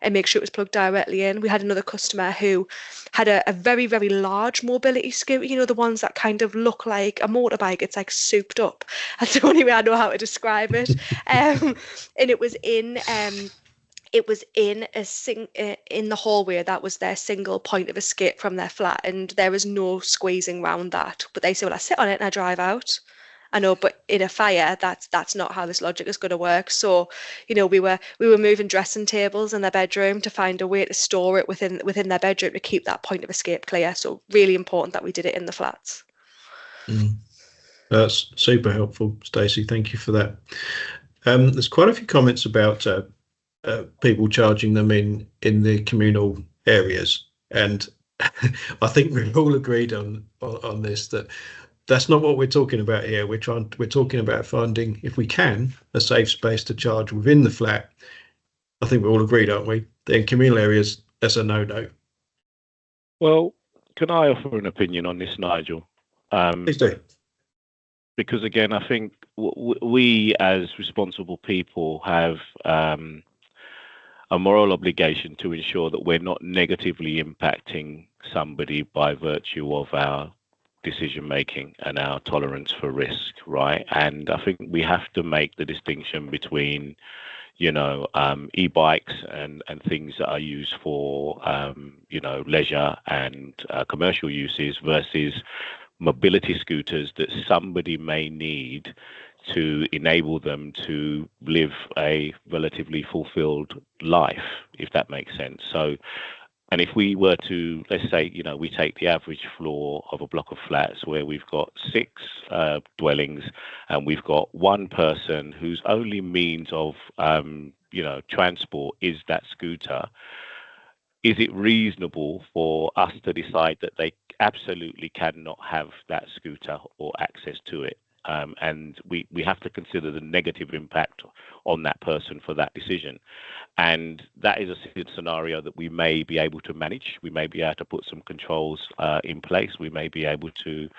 [SPEAKER 3] and make sure it was plugged directly in. We had another customer who had a very, very large mobility scooter, the ones that kind of look like a motorbike. It's like souped up. That's the only way I know how to describe it. And it was in in the hallway. That was their single point of escape from their flat, and there was no squeezing round that. But they say, well, I sit on it and I drive out. I know, but in a fire, that's not how this logic is going to work. So, we were moving dressing tables in their bedroom to find a way to store it within their bedroom to keep that point of escape clear. So, really important that we did it in the flats.
[SPEAKER 1] That's super helpful, Stacey. Thank you for that. There's quite a few comments about people charging them in the communal areas, and I think we've all agreed on this, that that's not what we're talking about here. We're talking about finding, if we can, a safe space to charge within the flat. I think we're all agreed, aren't we? In communal areas, that's a no-no.
[SPEAKER 5] Well, can I offer an opinion on this, Nigel?
[SPEAKER 1] Please do.
[SPEAKER 5] Because again, I think we as responsible people have a moral obligation to ensure that we're not negatively impacting somebody by virtue of our decision making and our tolerance for risk, right? And I think we have to make the distinction between e-bikes and things that are used for leisure and commercial uses versus mobility scooters that somebody may need to enable them to live a relatively fulfilled life, if that makes sense. So, and if we were to, let's say, we take the average floor of a block of flats where we've got 6 dwellings and we've got one person whose only means of, transport is that scooter, is it reasonable for us to decide that they absolutely cannot have that scooter or access to it? And we have to consider the negative impact on that person for that decision. And that is a scenario that we may be able to manage. We may be able to put some controls in place. We may be able to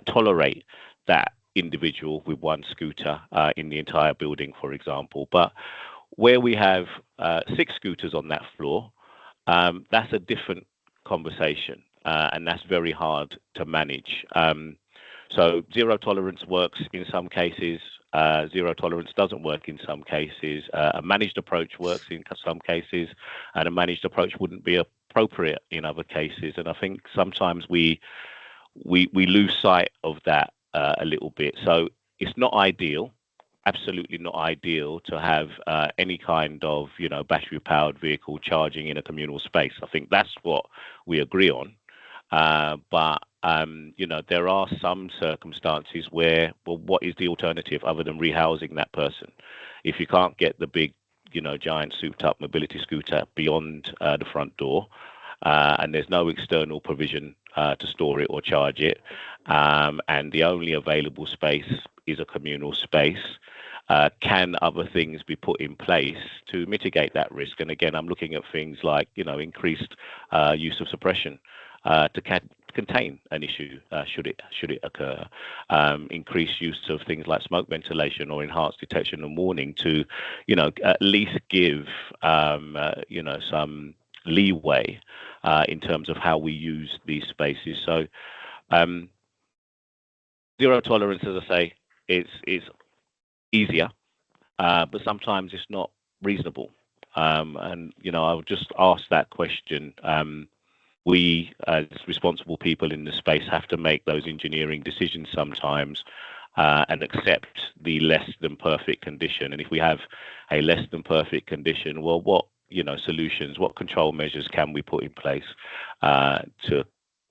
[SPEAKER 5] tolerate that individual with one scooter in the entire building, for example. But where we have 6 scooters on that floor, that's a different conversation. And that's very hard to manage. So zero tolerance works in some cases, zero tolerance doesn't work in some cases, a managed approach works in some cases, and a managed approach wouldn't be appropriate in other cases. And I think sometimes we lose sight of that a little bit. So it's not ideal, absolutely not ideal to have any kind of, battery powered vehicle charging in a communal space. I think that's what we agree on. But there are some circumstances where, well, what is the alternative other than rehousing that person? If you can't get the big, giant souped up mobility scooter beyond the front door, and there's no external provision to store it or charge it, and the only available space is a communal space, can other things be put in place to mitigate that risk? And again, I'm looking at things like, increased use of suppression to contain an issue should it occur, increased use of things like smoke ventilation or enhanced detection and warning to at least give some leeway in terms of how we use these spaces. So zero tolerance, as I say, it's easier, but sometimes it's not reasonable. And I would just ask that question. We, as responsible people in the space, have to make those engineering decisions sometimes and accept the less than perfect condition. And if we have a less than perfect condition, well, what solutions, what control measures can we put in place to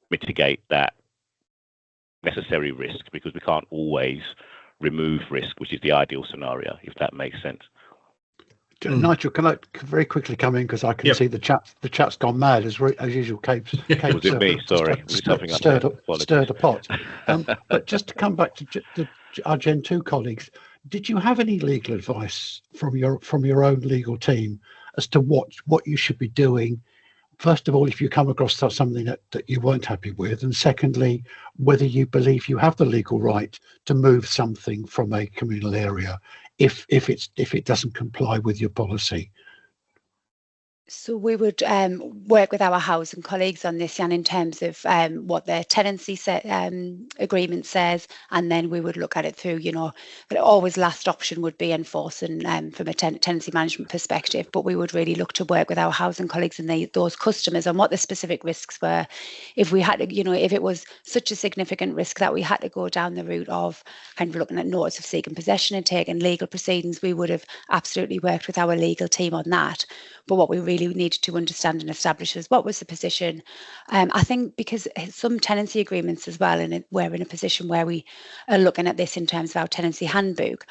[SPEAKER 5] mitigate that necessary risk? Because we can't always remove risk, which is the ideal scenario, if that makes sense.
[SPEAKER 4] Nigel, can I very quickly come in, because I can see the chat's gone mad as usual. Kate's
[SPEAKER 5] Was it me? Sorry, was something
[SPEAKER 4] stirred the pot. But just to come back to our Gen 2 colleagues, did you have any legal advice from your own legal team as to what you should be doing? First of all, if you come across something that you weren't happy with, and secondly, whether you believe you have the legal right to move something from a communal area if it doesn't comply with your policy.
[SPEAKER 2] So we would work with our housing colleagues on this, Jan, in terms of what their tenancy agreement says, and then we would look at it through, but always last option would be enforcing from a tenancy management perspective, but we would really look to work with our housing colleagues and those customers on what the specific risks were. If we had to, if it was such a significant risk that we had to go down the route of kind of looking at notice of seeking possession and taking legal proceedings, we would have absolutely worked with our legal team on that. But what we really needed to understand and establish is what was the position. I think because some tenancy agreements as well, and we're in a position where we are looking at this in terms of our tenancy handbook.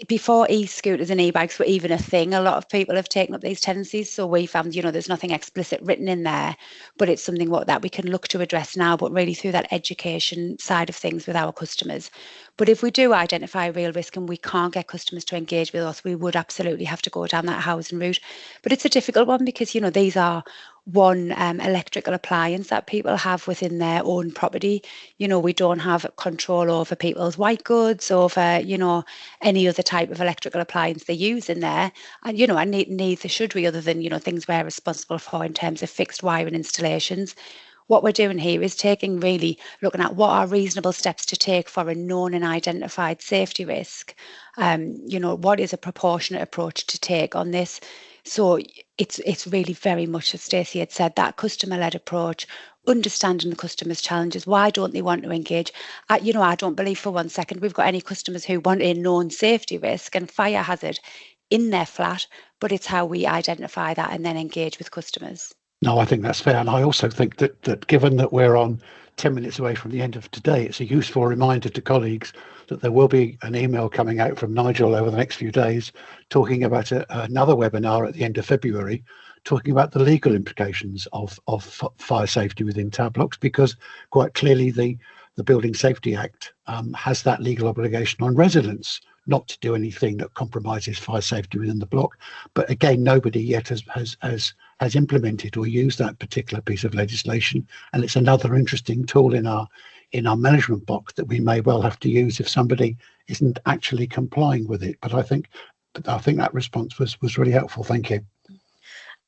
[SPEAKER 2] Before e-scooters and e-bikes were even a thing, a lot of people have taken up these tenancies. So we found, there's nothing explicit written in there, but it's something that we can look to address now, but really through that education side of things with our customers. But if we do identify a real risk and we can't get customers to engage with us, we would absolutely have to go down that housing route. But it's a difficult one because, these are one electrical appliance that people have within their own property. We don't have control over people's white goods, over, any other type of electrical appliance they use in there. And, and neither should we, other than, things we're responsible for in terms of fixed wiring installations. What we're doing here is looking at what are reasonable steps to take for a known and identified safety risk. What is a proportionate approach to take on this? So it's really very much, as Stacey had said, that customer-led approach, understanding the customer's challenges. Why don't they want to engage? I don't believe for 1 second we've got any customers who want a known safety risk and fire hazard in their flat, but it's how we identify that and then engage with customers.
[SPEAKER 4] No, I think that's fair. And I also think that given that we're on 10 minutes away from the end of today, it's a useful reminder to colleagues that there will be an email coming out from Nigel over the next few days talking about another webinar at the end of February, talking about the legal implications of fire safety within tower blocks, because quite clearly the Building Safety Act has that legal obligation on residents not to do anything that compromises fire safety within the block. But again, nobody yet has implemented or used that particular piece of legislation, and it's another interesting tool in our management box that we may well have to use if somebody isn't actually complying with it. But I think that response was really helpful. Thank you.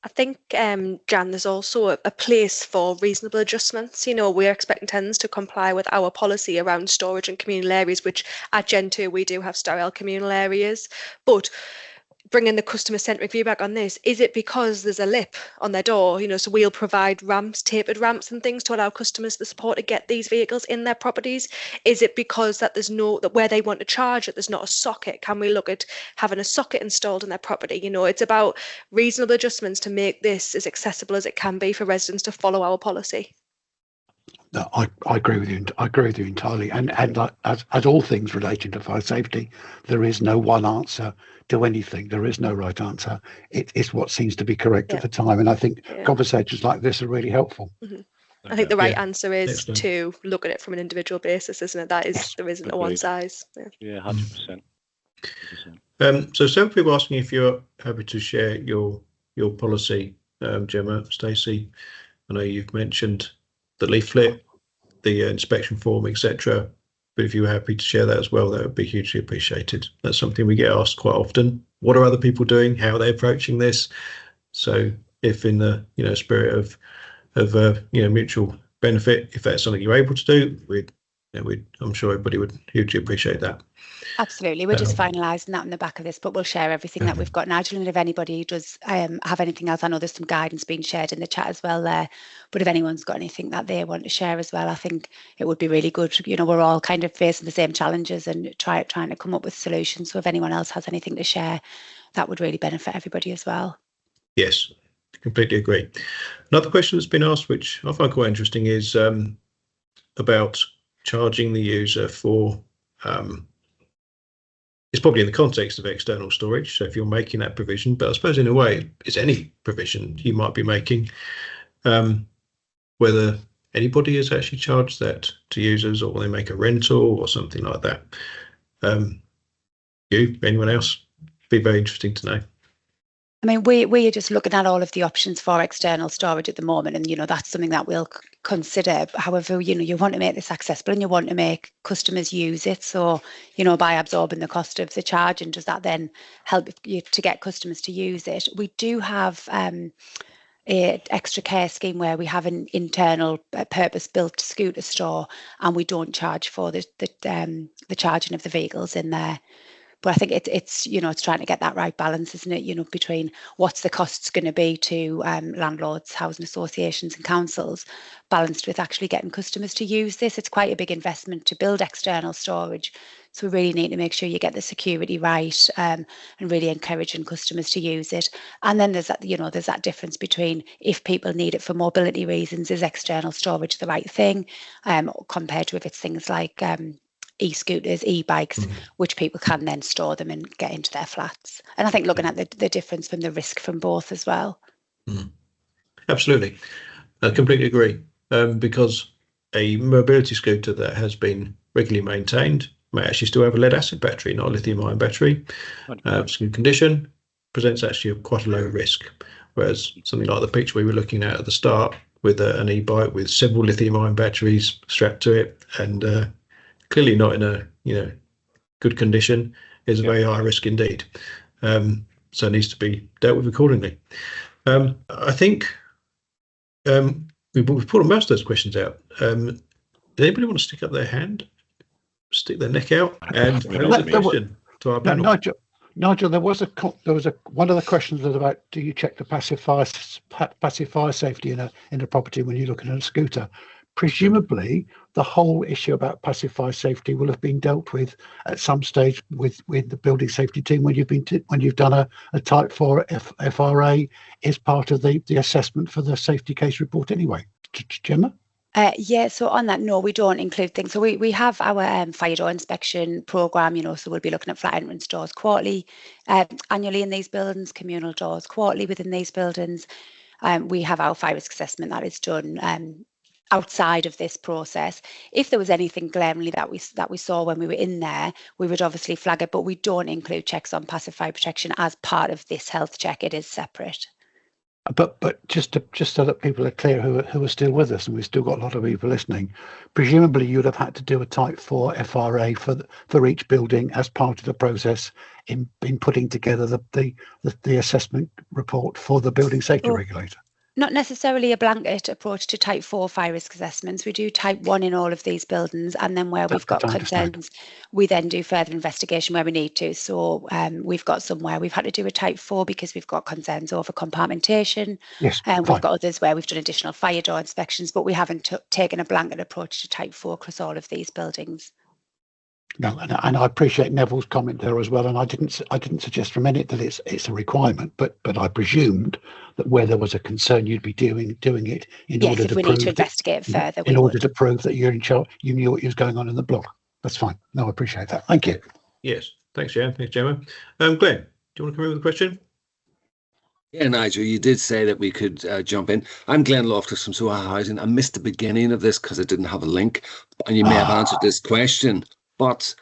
[SPEAKER 3] I think, Jan, there's also a place for reasonable adjustments. We're expecting tenants to comply with our policy around storage in communal areas, which at Gentoo we do have sterile communal areas. But bringing the customer-centric view back on this, is it because there's a lip on their door? So we'll provide ramps, tapered ramps and things to allow customers the support to get these vehicles in their properties? Is it because that where they want to charge it, there's not a socket? Can we look at having a socket installed in their property? It's about reasonable adjustments to make this as accessible as it can be for residents to follow our policy.
[SPEAKER 4] No, I agree with you. I agree with you entirely. And as all things relating to fire safety, there is no one answer to anything. There is no right answer. It's what seems to be correct at the time. And I think conversations like this are really helpful.
[SPEAKER 3] Mm-hmm. I think the right answer is to look at it from an individual basis, isn't it? There isn't a one size.
[SPEAKER 5] Yeah, 100%.
[SPEAKER 1] So several people asking if you're happy to share your policy, Gemma, Stacey. I know you've mentioned the leaflet, the inspection form, etc. But if you were happy to share that as well, that would be hugely appreciated. That's something we get asked quite often. What are other people doing? How are they approaching this? So if in the spirit of mutual benefit, if that's something you're able to do, I'm sure everybody would hugely appreciate that.
[SPEAKER 2] Absolutely. We're just finalising that in the back of this, but we'll share everything that we've got, Nigel. And if anybody does have anything else, I know there's some guidance being shared in the chat as well there. But if anyone's got anything that they want to share as well, I think it would be really good. We're all kind of facing the same challenges and trying to come up with solutions. So if anyone else has anything to share, that would really benefit everybody as well.
[SPEAKER 1] Yes, completely agree. Another question that's been asked, which I find quite interesting, is about charging the user for it's probably in the context of external storage. So if you're making that provision, but I suppose in a way it's any provision you might be making, whether anybody has actually charged that to users or they make a rental or something like that. Anyone else? Be very interesting to know.
[SPEAKER 2] I mean, we are just looking at all of the options for external storage at the moment, and that's something that we'll consider. However, you want to make this accessible and you want to make customers use it. So, by absorbing the cost of the charge, and does that then help you to get customers to use it? We do have a extra care scheme where we have an internal purpose-built scooter store, and we don't charge for the charging of the vehicles in there. But I think it's trying to get that right balance, isn't it? Between what's the costs going to be to landlords, housing associations and councils, balanced with actually getting customers to use this. It's quite a big investment to build external storage. So we really need to make sure you get the security right, and really encouraging customers to use it. And then there's that, there's that difference between if people need it for mobility reasons, is external storage the right thing, compared to if it's things like e-scooters, e-bikes, which people can then store them and get into their flats. And I think looking at the difference from the risk from both as well.
[SPEAKER 1] Absolutely. I completely agree. Because a mobility scooter that has been regularly maintained may actually still have a lead acid battery, not a lithium-ion battery. It's in good condition, presents actually quite a low risk. Whereas something like the picture we were looking at the start with an e-bike with several lithium-ion batteries strapped to it and clearly not in a good condition is a very high risk indeed. So it needs to be dealt with accordingly. I think we've put most of those questions out. Does anybody want to stick up their hand, stick their neck out, and pose a question to our panel?
[SPEAKER 4] Nigel, there was one of the questions was about, do you check the passive fire safety in a property when you're looking at a scooter? Presumably, the whole issue about passive fire safety will have been dealt with at some stage with the building safety team when you've done a Type 4 FRA is part of the assessment for the safety case report anyway. Gemma?
[SPEAKER 2] Yeah, so on that, no, we don't include things. So we have our fire door inspection programme, so we'll be looking at flat entrance doors quarterly, annually in these buildings, communal doors quarterly within these buildings. We have our fire risk assessment that is done outside of this process. If there was anything glaringly that we saw when we were in there, we would obviously flag it, but we don't include checks on passive fire protection as part of this health check. It is separate.
[SPEAKER 4] But just so that people are clear who are still with us, and we've still got a lot of people listening, presumably you'd have had to do a Type 4 FRA for each building as part of the process in putting together the assessment report for the building safety regulator.
[SPEAKER 2] Not necessarily a blanket approach to Type 4 fire risk assessments. We do Type 1 in all of these buildings, and then where we've got concerns, we then do further investigation where we need to. So we've got somewhere we've had to do a Type 4 because we've got concerns over compartmentation.
[SPEAKER 4] Yes,
[SPEAKER 2] and we've got others where we've done additional fire door inspections, but we haven't taken a blanket approach to Type 4 across all of these buildings.
[SPEAKER 4] No, and I appreciate Neville's comment there as well. And I didn't suggest for a minute that it's a requirement, but I presumed that where there was a concern, you'd be doing it in order to
[SPEAKER 2] need to investigate further.
[SPEAKER 4] In order to prove that you're in charge, you knew what was going on in the block. That's fine. No, I appreciate that. Thank you.
[SPEAKER 1] Yes, thanks, Jan. Thanks, Gemma. Glenn, do you want to come in with a question?
[SPEAKER 6] Yeah, Nigel, you did say that we could jump in. I'm Glenn Loftus from Soha Housing. I missed the beginning of this because I didn't have a link, and you may have answered this question. But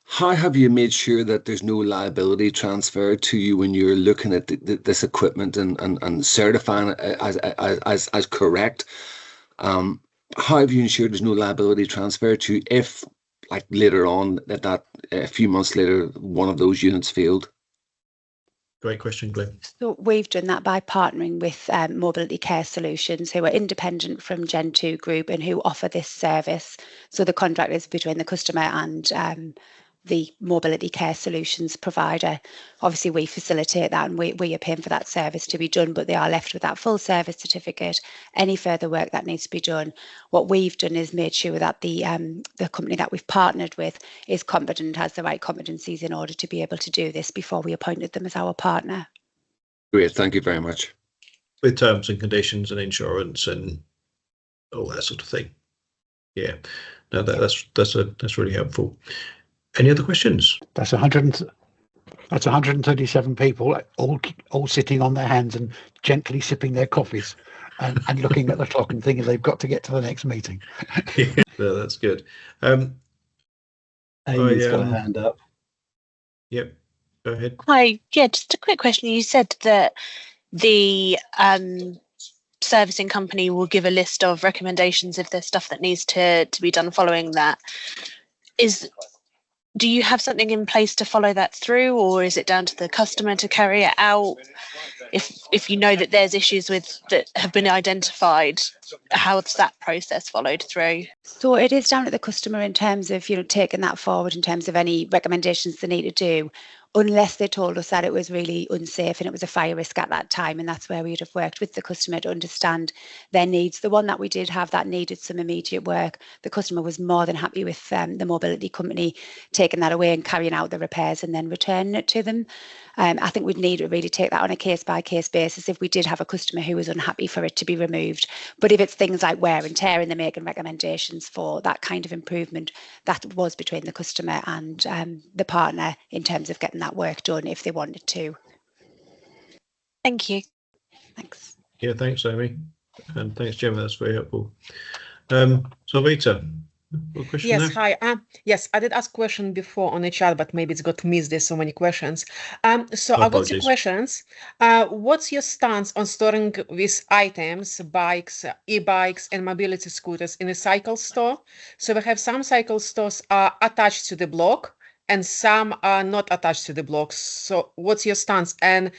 [SPEAKER 6] how have you made sure that there's no liability transfer to you when you're looking at this equipment and certifying it as correct? How have you ensured there's no liability transfer to you if, like later on, that a few months later, one of those units failed?
[SPEAKER 1] Great question, Glenn.
[SPEAKER 2] So we've done that by partnering with Mobility Care Solutions, who are independent from Gentoo Group and who offer this service. So the contract is between the customer and the Mobility Care Solutions provider. Obviously, we facilitate that and we are paying for that service to be done, but they are left with that full service certificate. Any further work that needs to be done, what we've done is made sure that the company that we've partnered with is competent, has the right competencies in order to be able to do this before we appointed them as our partner.
[SPEAKER 6] Great, thank you very much.
[SPEAKER 1] With terms and conditions and insurance and all that sort of thing. Yeah, no, that's really helpful. Any other questions?
[SPEAKER 4] That's 137 people, all sitting on their hands and gently sipping their coffees and looking at the clock and thinking they've got to get to the next meeting.
[SPEAKER 1] Yeah, no, that's good.
[SPEAKER 6] Amy's got a hand up.
[SPEAKER 1] Yep, go ahead.
[SPEAKER 7] Hi, yeah, just a quick question. You said that the servicing company will give a list of recommendations if there's stuff that needs to be done following that. Do you have something in place to follow that through, or is it down to the customer to carry it out? If you know that there's issues that have been identified, how's that process followed through?
[SPEAKER 2] So it is down to the customer in terms of, taking that forward in terms of any recommendations they need to do, unless they told us that it was really unsafe and it was a fire risk at that time. And that's where we'd have worked with the customer to understand their needs. The one that we did have that needed some immediate work, the customer was more than happy with the mobility company taking that away and carrying out the repairs and then returning it to them. I think we'd need to really take that on a case-by-case basis if we did have a customer who was unhappy for it to be removed. But if it's things like wear and tear and they're making recommendations for that kind of improvement, that was between the customer and the partner in terms of getting that work done if they wanted to.
[SPEAKER 7] Thank you.
[SPEAKER 2] Thanks.
[SPEAKER 1] Yeah, thanks, Amy. And thanks, Gemma. That's very helpful. So, Rita, what question
[SPEAKER 8] Yes,
[SPEAKER 1] there?
[SPEAKER 8] hi. Yes, I did ask a question before on the chat, but maybe it's got missed. There's so many questions. So
[SPEAKER 1] My
[SPEAKER 8] I got two
[SPEAKER 1] apologies.
[SPEAKER 8] questions. What's your stance on storing these items, bikes, e-bikes, and mobility scooters in a cycle store? So we have some cycle stores are attached to the block, and some are not attached to the blocks. So what's your stance? And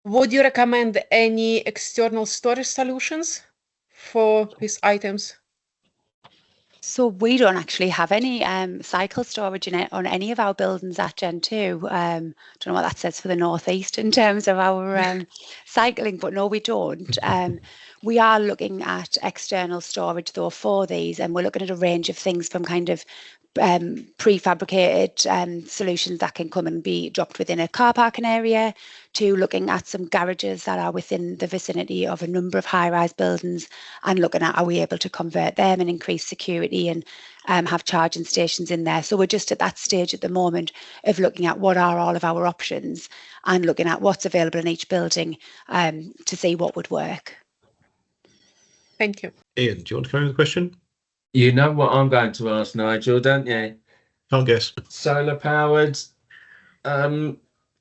[SPEAKER 8] would you recommend any external storage solutions for these items?
[SPEAKER 2] So we don't actually have any cycle storage in it on any of our buildings at Gentoo. Don't know what that says for the northeast in terms of our cycling, but no, we don't. We are looking at external storage though for these, and we're looking at a range of things from kind of prefabricated solutions that can come and be dropped within a car parking area, to looking at some garages that are within the vicinity of a number of high-rise buildings and looking at, are we able to convert them and increase security and have charging stations in there. So we're just at that stage at the moment of looking at what are all of our options and looking at what's available in each building to see what would work.
[SPEAKER 8] Thank you.
[SPEAKER 1] Ian, do you want to come in with a question?
[SPEAKER 9] You know what I'm going to ask, Nigel, don't you?
[SPEAKER 1] Can't guess.
[SPEAKER 9] Solar powered,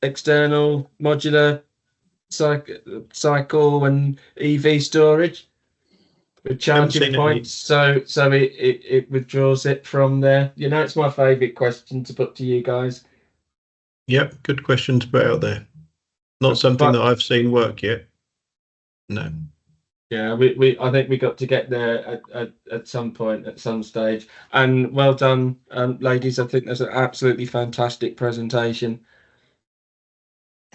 [SPEAKER 9] external, modular, cycle and EV storage with charging points. So it withdraws it from there. You know, it's my favourite question to put to you guys.
[SPEAKER 1] Yep, good question to put out there. Not something that I've seen work yet. No.
[SPEAKER 9] Yeah, I think we got to get there at some point, at some stage. And well done, ladies. I think that's an absolutely fantastic presentation.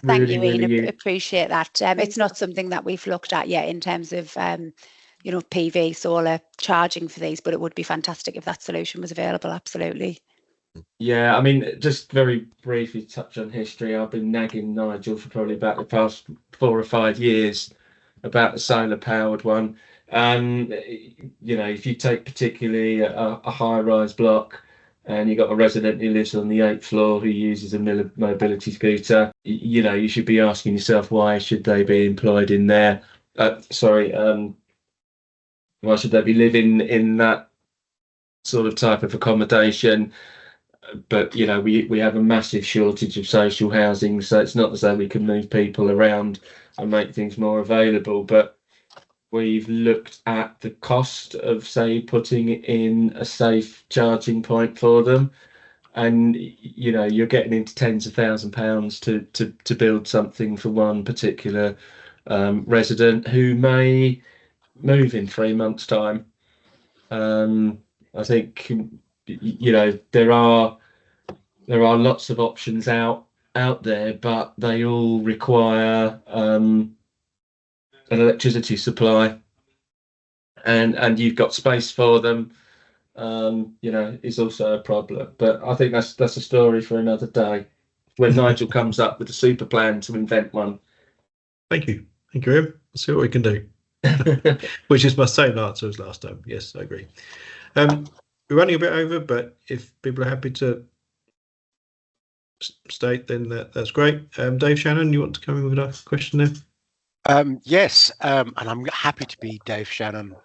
[SPEAKER 2] Thank you, Ian. Appreciate that. It's not something that we've looked at yet in terms of, PV, solar charging for these, but it would be fantastic if that solution was available. Absolutely.
[SPEAKER 9] Yeah, I mean, just very briefly touch on history. I've been nagging Nigel for probably about the past 4 or 5 years about the solar powered one. If you take particularly a high-rise block and you've got a resident who lives on the 8th floor who uses a mobility scooter, you should be asking yourself, why should they be employed in there? Why should they be living in that sort of type of accommodation? But we have a massive shortage of social housing, so it's not as though we can move people around and make things more available. But we've looked at the cost of, say, putting in a safe charging point for them, and you're getting into tens of thousands of pounds to build something for one particular resident who may move in 3 months' time. I think there are lots of options out there, but they all require an electricity supply, and you've got space for them. Is also a problem. But I think that's a story for another day, when Nigel comes up with a super plan to invent one.
[SPEAKER 1] Thank you, Ian. Let's see what we can do. Which is my same answer as last time. Yes, I agree. We're running a bit over, but if people are happy to state, then that's great. Dave Shannon, you want to come in with a question there?
[SPEAKER 10] Yes, and I'm happy to be Dave Shannon.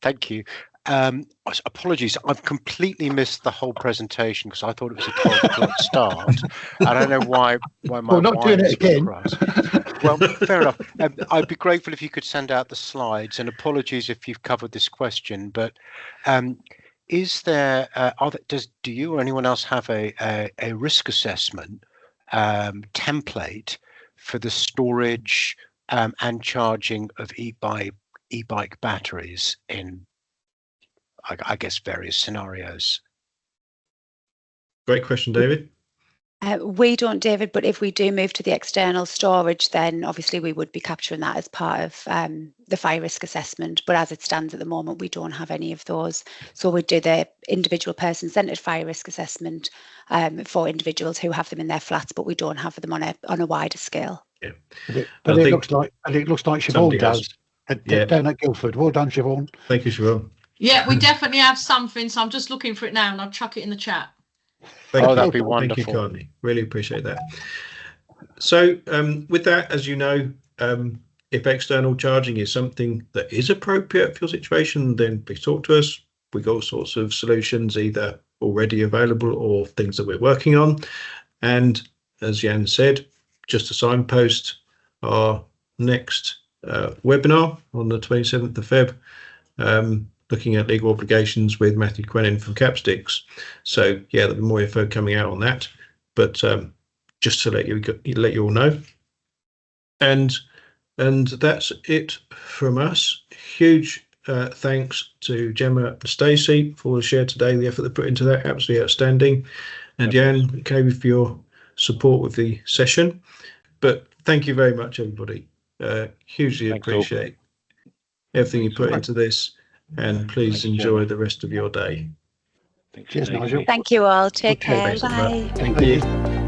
[SPEAKER 10] Thank you. Apologies, I've completely missed the whole presentation because I thought it was a 12 o'clock start. I don't know why my
[SPEAKER 4] Well, not doing it again.
[SPEAKER 10] Well, fair enough. I'd be grateful if you could send out the slides, and apologies if you've covered this question, but is there, do you or anyone else have a risk assessment template for the storage and charging of e-bike batteries in, I guess, various scenarios?
[SPEAKER 1] Great question, David.
[SPEAKER 2] We don't, David, but if we do move to the external storage, then obviously we would be capturing that as part of the fire risk assessment. But as it stands at the moment, we don't have any of those. So we do the individual person-centred fire risk assessment for individuals who have them in their flats, but we don't have them on a wider scale.
[SPEAKER 1] Yeah,
[SPEAKER 4] but it looks like Siobhan does. Down at Guildford. Well done, Siobhan.
[SPEAKER 1] Thank you, Siobhan.
[SPEAKER 11] Yeah, we definitely have something. So I'm just looking for it now, and I'll chuck it in the chat.
[SPEAKER 10] That'd be wonderful.
[SPEAKER 1] Thank you kindly. Really appreciate that. So with that, as you know, if external charging is something that is appropriate for your situation, then please talk to us. We've got all sorts of solutions, either already available or things that we're working on. And as Jan said, just a signpost, our next webinar on the 27th of Feb, looking at legal obligations with Matthew Quennin from Capsticks. So yeah, there'll be more info coming out on that, but just to let you all know. And that's it from us. Huge thanks to Gemma and Stacey for the share today, the effort they put into that, absolutely outstanding. And Jan, okay, for your support with the session. But thank you very much, everybody. Hugely appreciate everything you put into this. And please enjoy the rest of your day.
[SPEAKER 4] Cheers, Nigel.
[SPEAKER 2] Thank you all. Take care.
[SPEAKER 1] Thanks,
[SPEAKER 2] Bye.
[SPEAKER 1] Thank you.